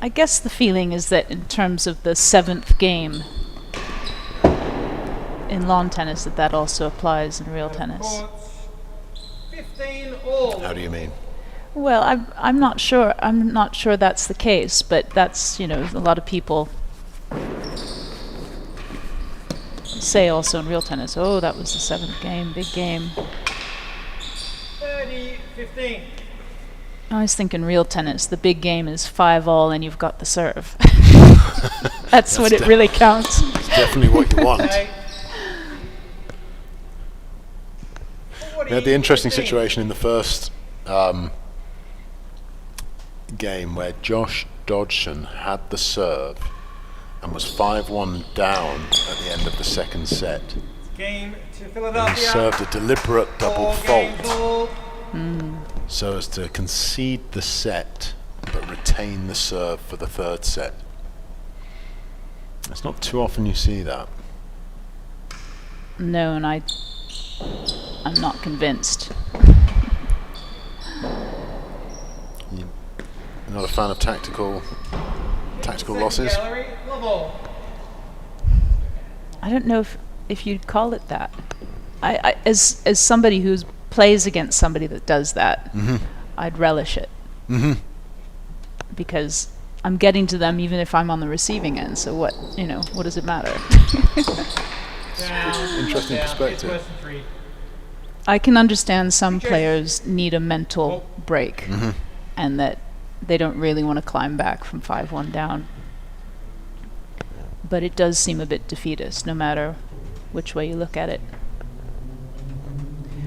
I guess the feeling is that in terms of the 7th game in lawn tennis, that also applies in real tennis. 15 all. How do you mean? Well, I'm not sure. I'm not sure that's the case, but that's, a lot of people say also in real tennis, oh, that was the 7th game, big game. 30-15. I was thinking real tennis, the big game is 5-all and you've got the serve. That's what it really counts. It's definitely what you want. We had the interesting situation in the first game where Josh Dodgson had the serve and was 5-1 down at the end of the second set. Game to And Philadelphia. he served a deliberate double fault Ball. so as to concede the set but retain the serve for the third set. It's not too often you see that. No, and I'm not convinced. You're not a fan of tactical losses? Gallery, level. I don't know if you'd call it that. I as somebody who plays against somebody that does that, I'd relish it. Because I'm getting to them even if I'm on the receiving end. So what does it matter? Interesting perspective. I can understand some players need a mental break, and that they don't really want to climb back from 5-1 down. But it does seem a bit defeatist, no matter which way you look at it.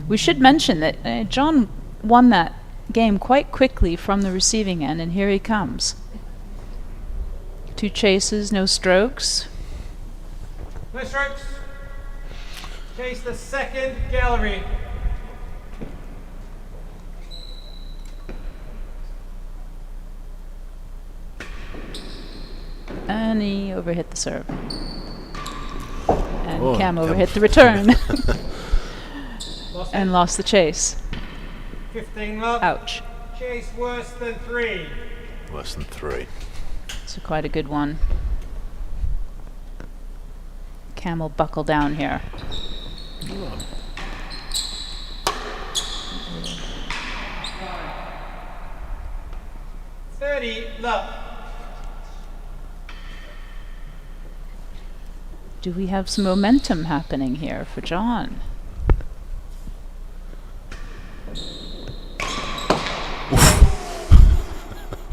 We should mention that John won that game quite quickly from the receiving end, and here he comes. 2 chases, no strokes. No strokes. Chase the second gallery. And he overhit the serve. And Oh, Cam Cam. overhit the return. And lost the chase. 15 love. Ouch. Chase worse than 3. Worse than 3. So quite a good one. Cam will buckle down here. 30 love. Do we have some momentum happening here for John?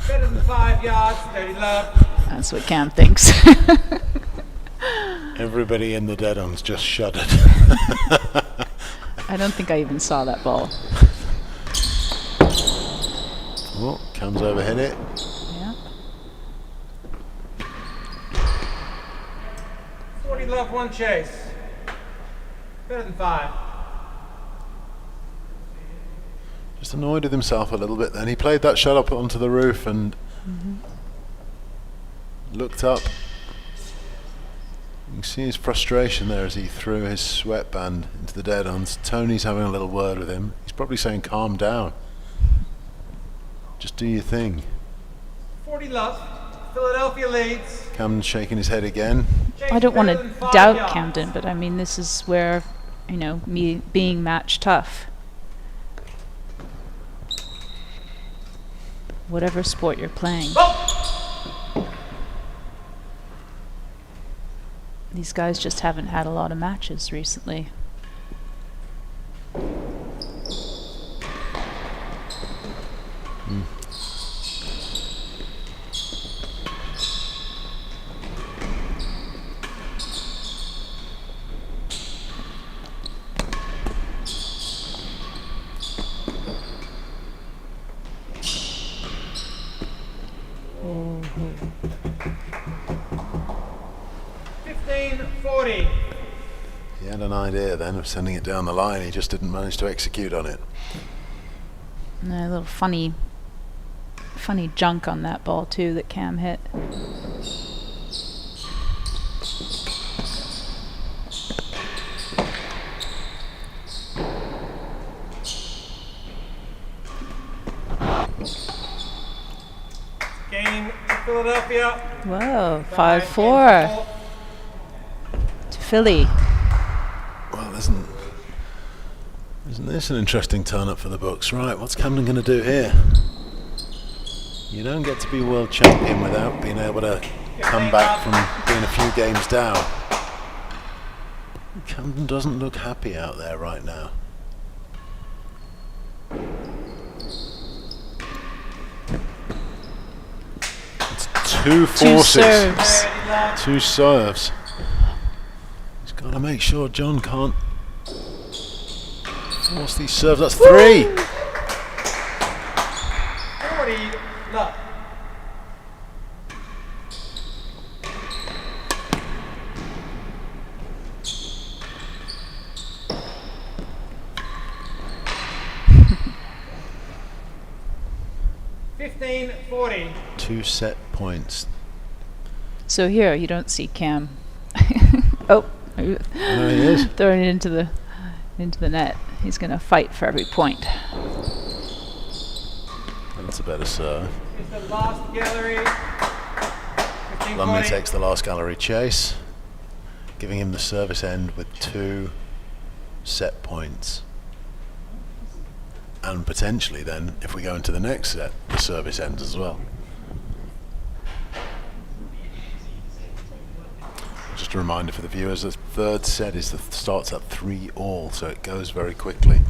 Better than 5 yards. 30 love. That's what Cam thinks. Everybody in the dead-ons just shuddered. I don't think I even saw that ball. Oh, Cam's overhit it. Yeah. 40 love, 1 chase. Better than 5. Just annoyed with himself a little bit then. He played that shot up onto the roof and looked up. You can see his frustration there as he threw his sweatband into the dead-ons. Tony's having a little word with him. He's probably saying, calm down. Just do your thing. 40 love. Philadelphia leads. Camden's shaking his head again. Chase I don't want better to than 5 doubt yards. Camden, but I mean, this is where, you know, me being match tough. Whatever sport you're playing. Oh! These guys just haven't had a lot of matches recently. He had an idea then of sending it down the line. He just didn't manage to execute on it. And a little funny junk on that ball too that Cam hit. Game to Philadelphia. Whoa, 5-4. 5-4 to Philly. Well, isn't this an interesting turn-up for the books? Right, what's Camden going to do here? You don't get to be world champion without being able to come back from being a few games down. Camden doesn't look happy out there right now. It's 2 forces. 2 serves. 2 serves. He's got to make sure John can't force these serves. That's 3. 40 love. $15.40. 2 set points. So here you don't see Cam. Oh, There he is. throwing it into the net. He's going to fight for every point. That's a better serve. It's the last gallery. Lumley 15.40. takes the last gallery chase, giving him the service end with 2 set points. And potentially then, if we go into the next set, the service ends as well. Just a reminder for the viewers, the third set starts at 3-all, so it goes very quickly.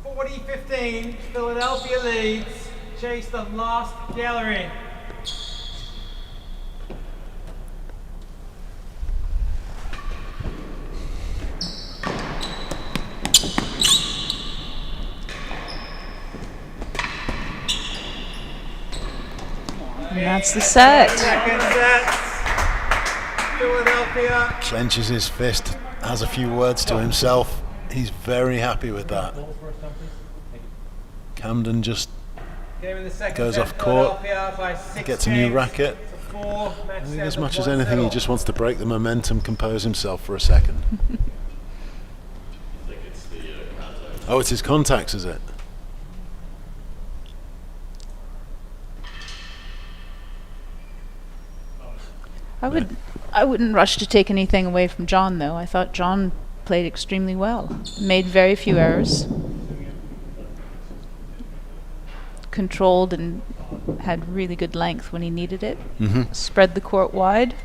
40-15. Philadelphia leads. Chase the last gallery. And that's the set. Second set. Philadelphia. Clenches his fist, has a few words to himself. He's very happy with that. Camden just Game in the second Goes set, off court, Philadelphia by 6 gets a new games racket. to 4. I think as much as anything, he just wants to break the momentum, compose himself for a second. Oh, it's his contacts, is it? I wouldn't rush to take anything away from John though. I thought John played extremely well. Made very few errors. Controlled and had really good length when he needed it. Spread the court wide.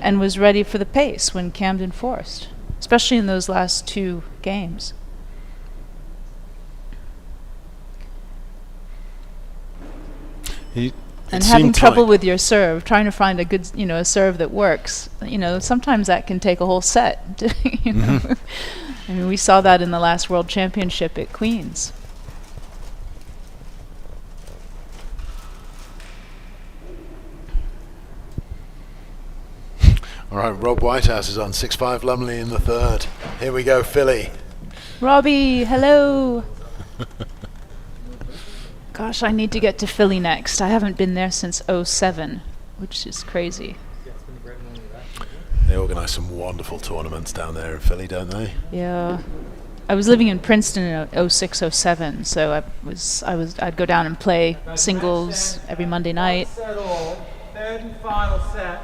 And was ready for the pace when Camden forced, especially in those last 2 games. And having trouble with your serve, trying to find a good, a serve that works. Sometimes that can take a whole set. I mean, we saw that in the last World Championship at Queen's. All right, Rob Whitehouse is on 6-5 Lumley in the third. Here we go, Philly. Robbie, hello. Gosh, I need to get to Philly next. I haven't been there since '07, which is crazy. They organise some wonderful tournaments down there in Philly, don't they? Yeah. I was living in Princeton in '06, '07, so I'd go down and play singles every Monday night. Set all, third and final set.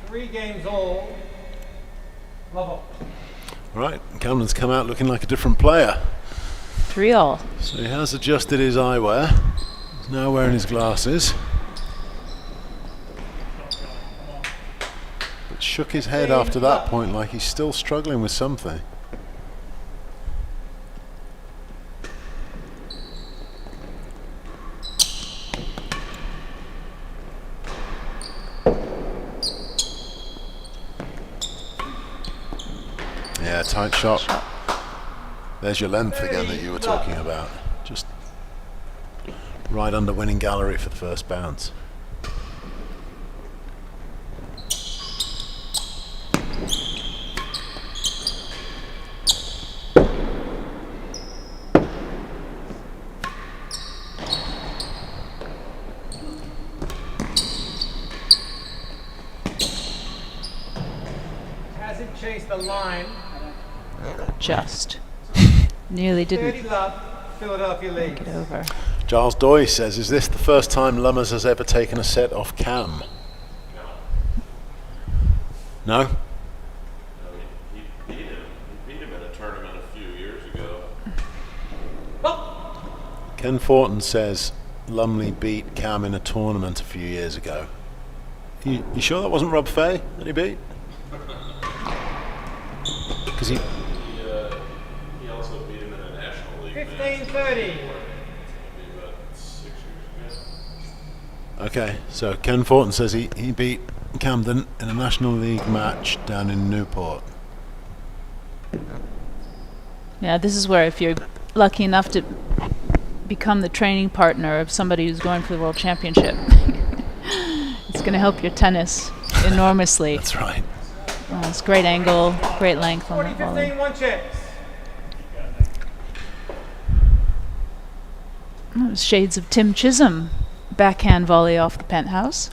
3 games all. Level. All right, Camden's come out looking like a different player. 3-all. So he has adjusted his eyewear. He's now wearing his glasses. But shook his head after that point like he's still struggling with something. Yeah, tight shot. There's your length again that you were talking about. Just right under winning gallery for the first bounce. Hasn't chased the line. Just. Nearly didn't 30 love, Philadelphia leads. get over. Giles Doy says, is this the first time Lummers has ever taken a set off Cam? No? He beat him in a tournament a few years ago. Ken Fortin says Lumley beat Cam in a tournament a few years ago. You sure that wasn't Rob Fay that he beat? Because he also beat him in a National League 15-30. maybe about 6 years ago. Okay, so Ken Fortin says he beat Camden in a National League match down in Newport. Yeah, this is where if you're lucky enough to become the training partner of somebody who's going for the World Championship, it's going to help your tennis enormously. That's right. It's great angle, great length on that volley. 40-15, 1 chase. That was shades of Tim Chisholm backhand volley off the penthouse.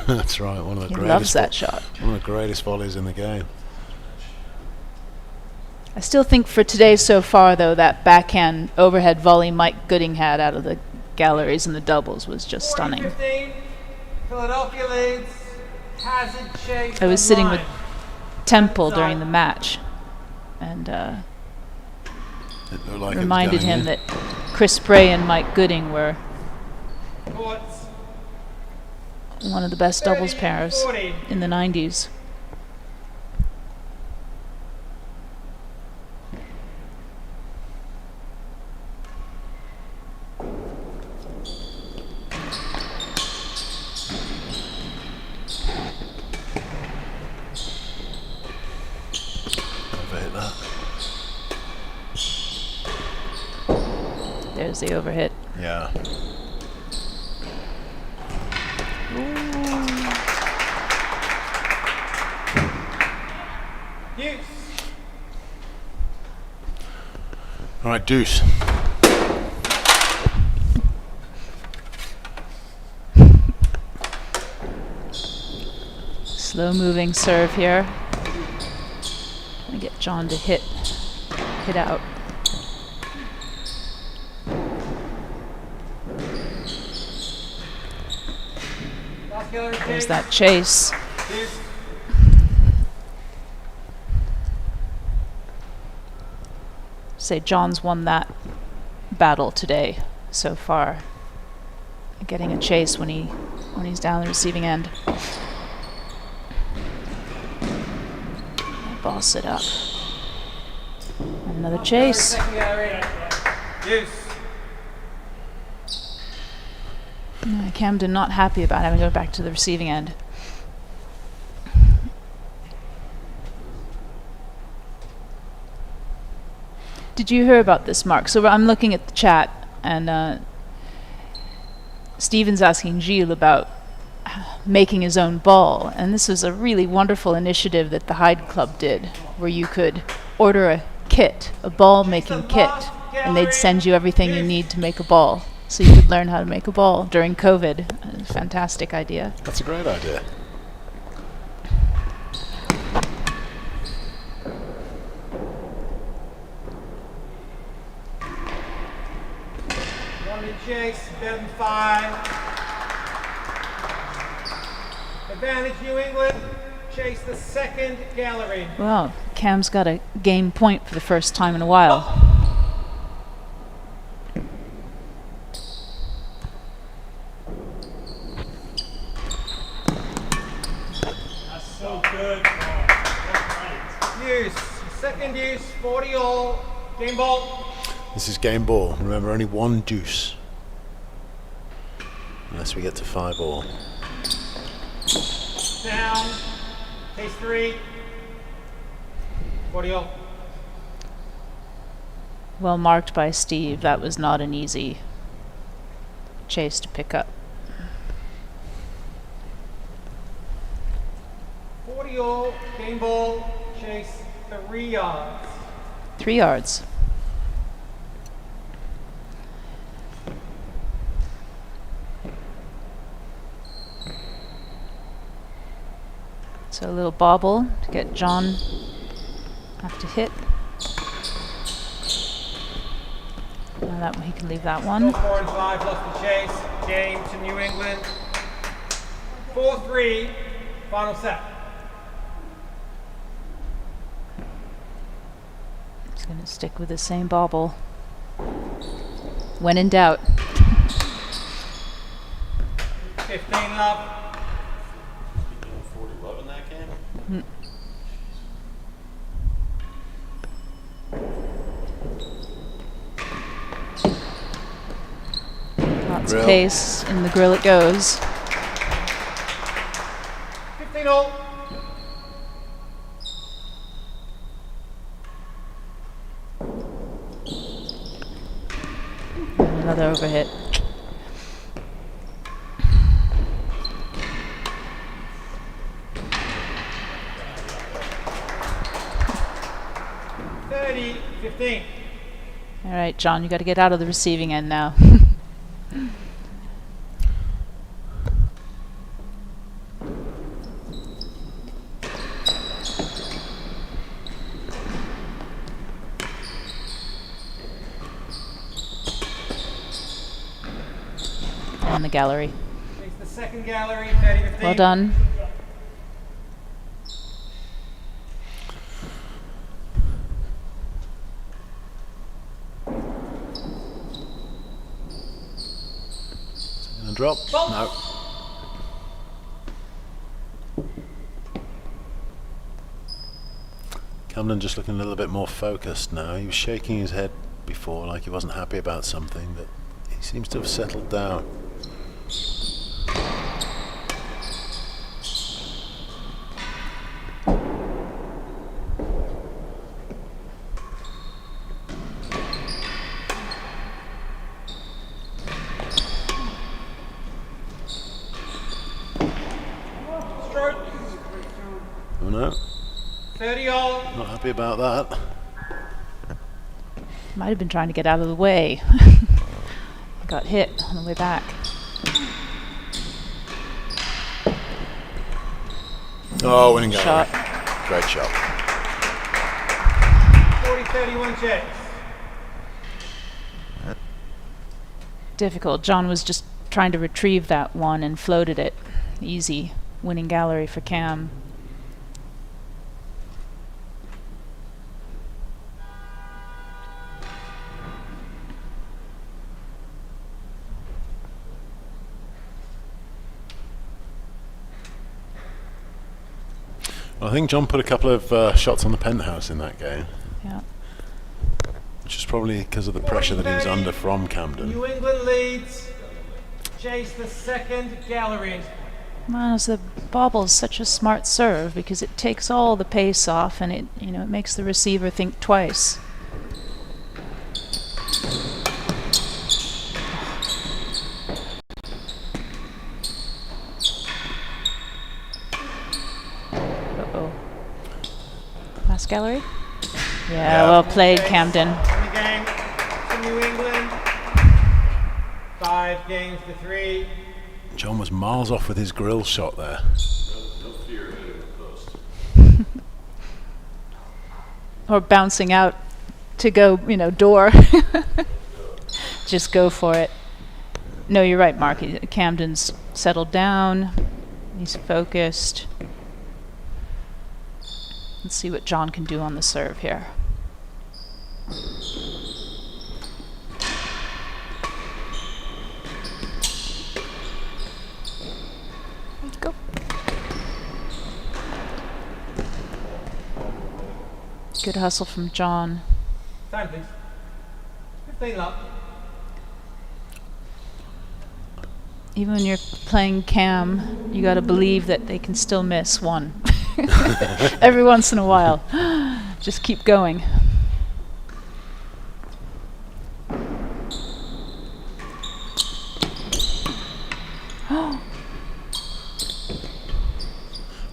That's right. One of the He greatest. loves that shot. One of the greatest volleys in the game. I still think for today so far, though, that backhand overhead volley Mike Gooding had out of the galleries and the doubles was just stunning. 40-15, Philadelphia leads. Hasn't chased I was the sitting line. with Temple during the match and It looked like it was reminded going him in. that Chris Bray and Mike Gooding were Courts. one of the best doubles pairs 40. in the 90s. Overhit that. There's the overhit. Yeah. Deuce. All right, deuce. Slow moving serve here. Trying to get John to hit out. Last gallery There's chase. that chase. Deuce. Say John's won that battle today so far. Getting a chase when he's down the receiving end. Boss it up. Another chase. Second gallery. Deuce. No, Camden not happy about having to go back to the receiving end. Did you hear about this, Mark? So I'm looking at the chat, and Stephen's asking Gilles about making his own ball. And this was a really wonderful initiative that the Hyde Club did, where you could order a kit, a ball making kit, and they'd send you everything you need to make a ball. So you could learn how to make a ball during COVID. A fantastic idea. That's a great idea. Chase, better than 5. Advantage New England. Chase the second gallery. Well, Cam's got a game point for the first time in a while. That's so good. Use. Second use, 40 all. Game ball. This is game ball. Remember, only one deuce. Unless we get to 5 all. Down. Case 3. 40 all. Well marked by Steve. That was not an easy chase to pick up. 40 all. Game ball. Chase 3 yards. 3 yards. So a little bobble to get John have to hit. Now that one, he can leave that one. 4 and 5 lost the chase. Game to New England. 4-3. Final set. He's going to stick with the same bobble. When in doubt. 15 love. 40 love in that game. Lots Grill. of pace. In the grill it goes. 15 all. And another overhit. All right, John, you got to get out of the receiving end now. And the gallery. Takes the second gallery, 30-15. Well done. And drop. No. Camden just looking a little bit more focused now. He was shaking his head before like he wasn't happy about something, but he seems to have settled down. Oh no. 30 all. Not happy about that. Might have been trying to get out of the way. Got hit on the way back. Oh, winning gallery. Shot. Great shot. 40-31 chase. Difficult. John was just trying to retrieve that one and floated it. Easy. Winning gallery for Cam. Well, I think John put a couple of shots on the penthouse in that game, Yeah. which is probably because of the pressure that he was under from Camden. New England leads. chase the second gallery. Man, the bobble is such a smart serve because it takes all the pace off and it makes the receiver think twice. Uh-oh. Last gallery? Yeah, well played, Camden. In the game to New England. 5 games to 3. John was miles off with his grill shot there. No fear hitting the post. Or bouncing out to go, door. Just go for it. No, you're right, Mark. Camden's settled down. He's focused. Let's see what John can do on the serve here. Go. Good hustle from John. Time, please. 15 love. Even when you're playing Cam, you got to believe that they can still miss one. Every once in a while. Just keep going.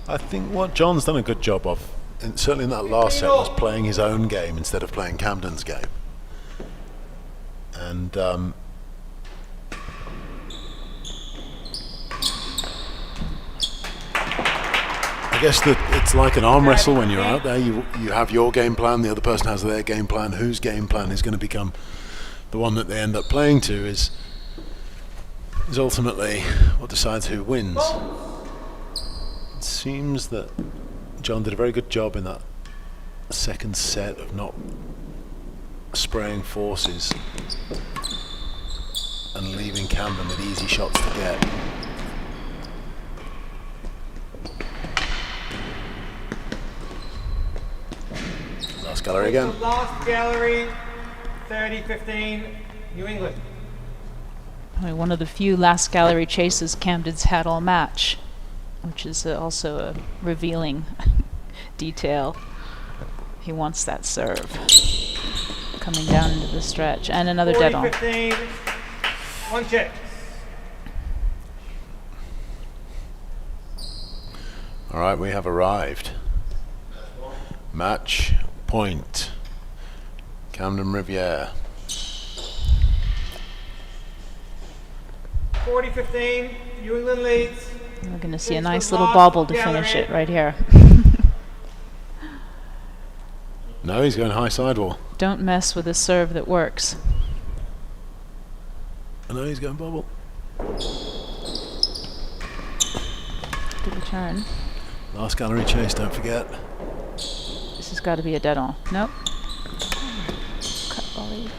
I think what John's done a good job of, and certainly in that last set, was playing his own game instead of playing Camden's game. And I guess that it's like an arm wrestle when you're out there. You have your game plan, the other person has their game plan. Whose game plan is going to become the one that they end up playing to is ultimately what decides who wins. It seems that John did a very good job in that second set of not spraying forces and leaving Camden with easy shots to get. Last gallery again. The last gallery, 30-15, New England. One of the few last gallery chases Camden's had all match, which is also a revealing detail. He wants that serve. Coming down into the stretch. And another dead on. 40-15, 1 check. All right, we have arrived. Match point. Camden Riviere. 40-15, New England leads. We're going to see a It's nice the little last bobble to gallery. finish it right here. No, he's going high sidewall. Don't mess with a serve that works. No, he's going bobble. Good return. Last gallery chase, don't forget. This has got to be a dead on. Nope. Cut volley.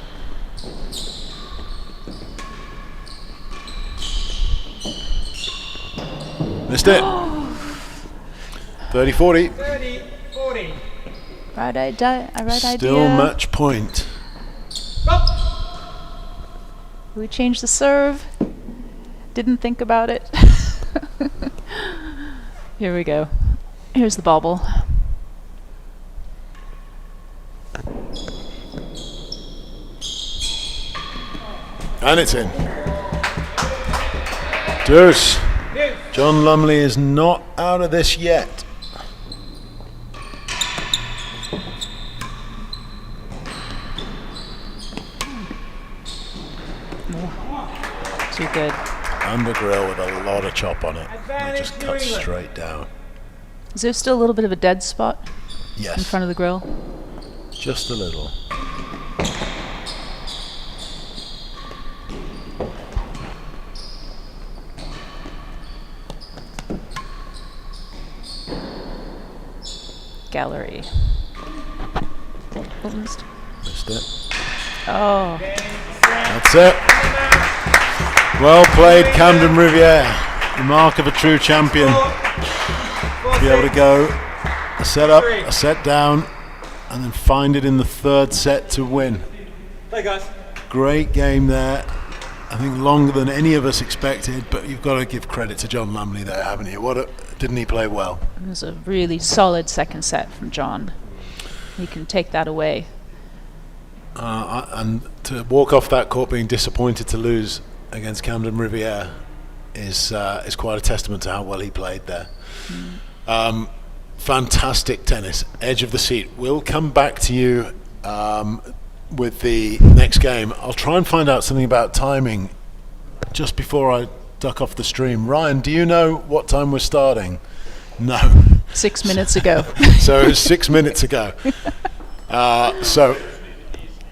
Missed it. 30-40. 30-40. Right idea. Still match point. Go! We changed the serve. Didn't think about it. Here we go. Here's the bobble. And it's in. Deuce. Deuce. John Lumley is not out of this yet. Too good. Under grill with a lot of chop on it. It Advantage just New cuts England. straight down. Is there still a little bit of a dead spot in Yes, front of the grill? just a little. Gallery. Oh, missed. Missed it. Oh, That's it. Well played, Camden Riviere. The mark of a true champion. Be able to go a set up, a set down, and then find it in the third set to win. Play, guys. Great game there. I think longer than any of us expected, but you've got to give credit to John Lumley there, haven't you? Didn't he play well? It was a really solid second set from John. He can take that away. And to walk off that court being disappointed to lose against Camden Riviere is quite a testament to how well he played there. Fantastic tennis, edge of the seat. We'll come back to you with the next game. I'll try and find out something about timing just before I duck off the stream. Ryan, do you know what time we're starting? No. 6 minutes ago. So it was 6 minutes ago. And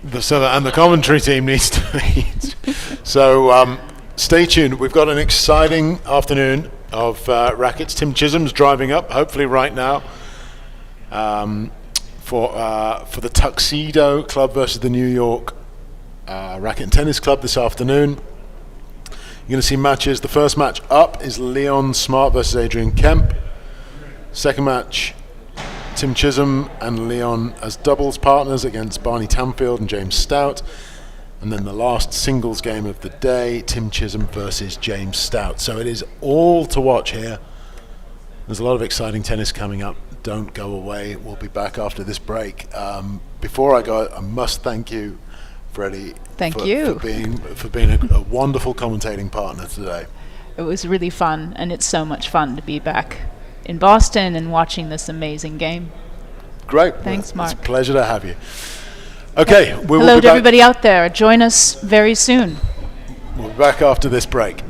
the commentary team needs to eat. So stay tuned. We've got an exciting afternoon of rackets. Tim Chisholm's driving up, hopefully right now, for the Tuxedo Club versus the New York Racket and Tennis Club this afternoon. You're going to see matches. The first match up is Leon Smart versus Adrian Kemp. Second match, Tim Chisholm and Leon as doubles partners against Barney Tamfield and James Stout. And then the last singles game of the day, Tim Chisholm versus James Stout. So it is all to watch here. There's a lot of exciting tennis coming up. Don't go away. We'll be back after this break. Before I go, I must thank you, Freddie. Thank you for being a wonderful commentating partner today. It was really fun, and it's so much fun to be back in Boston and watching this amazing game. Great. Thanks, Mark. It's a pleasure to have you. Okay. Hello to everybody out there. Join us very soon. We'll be back after this break.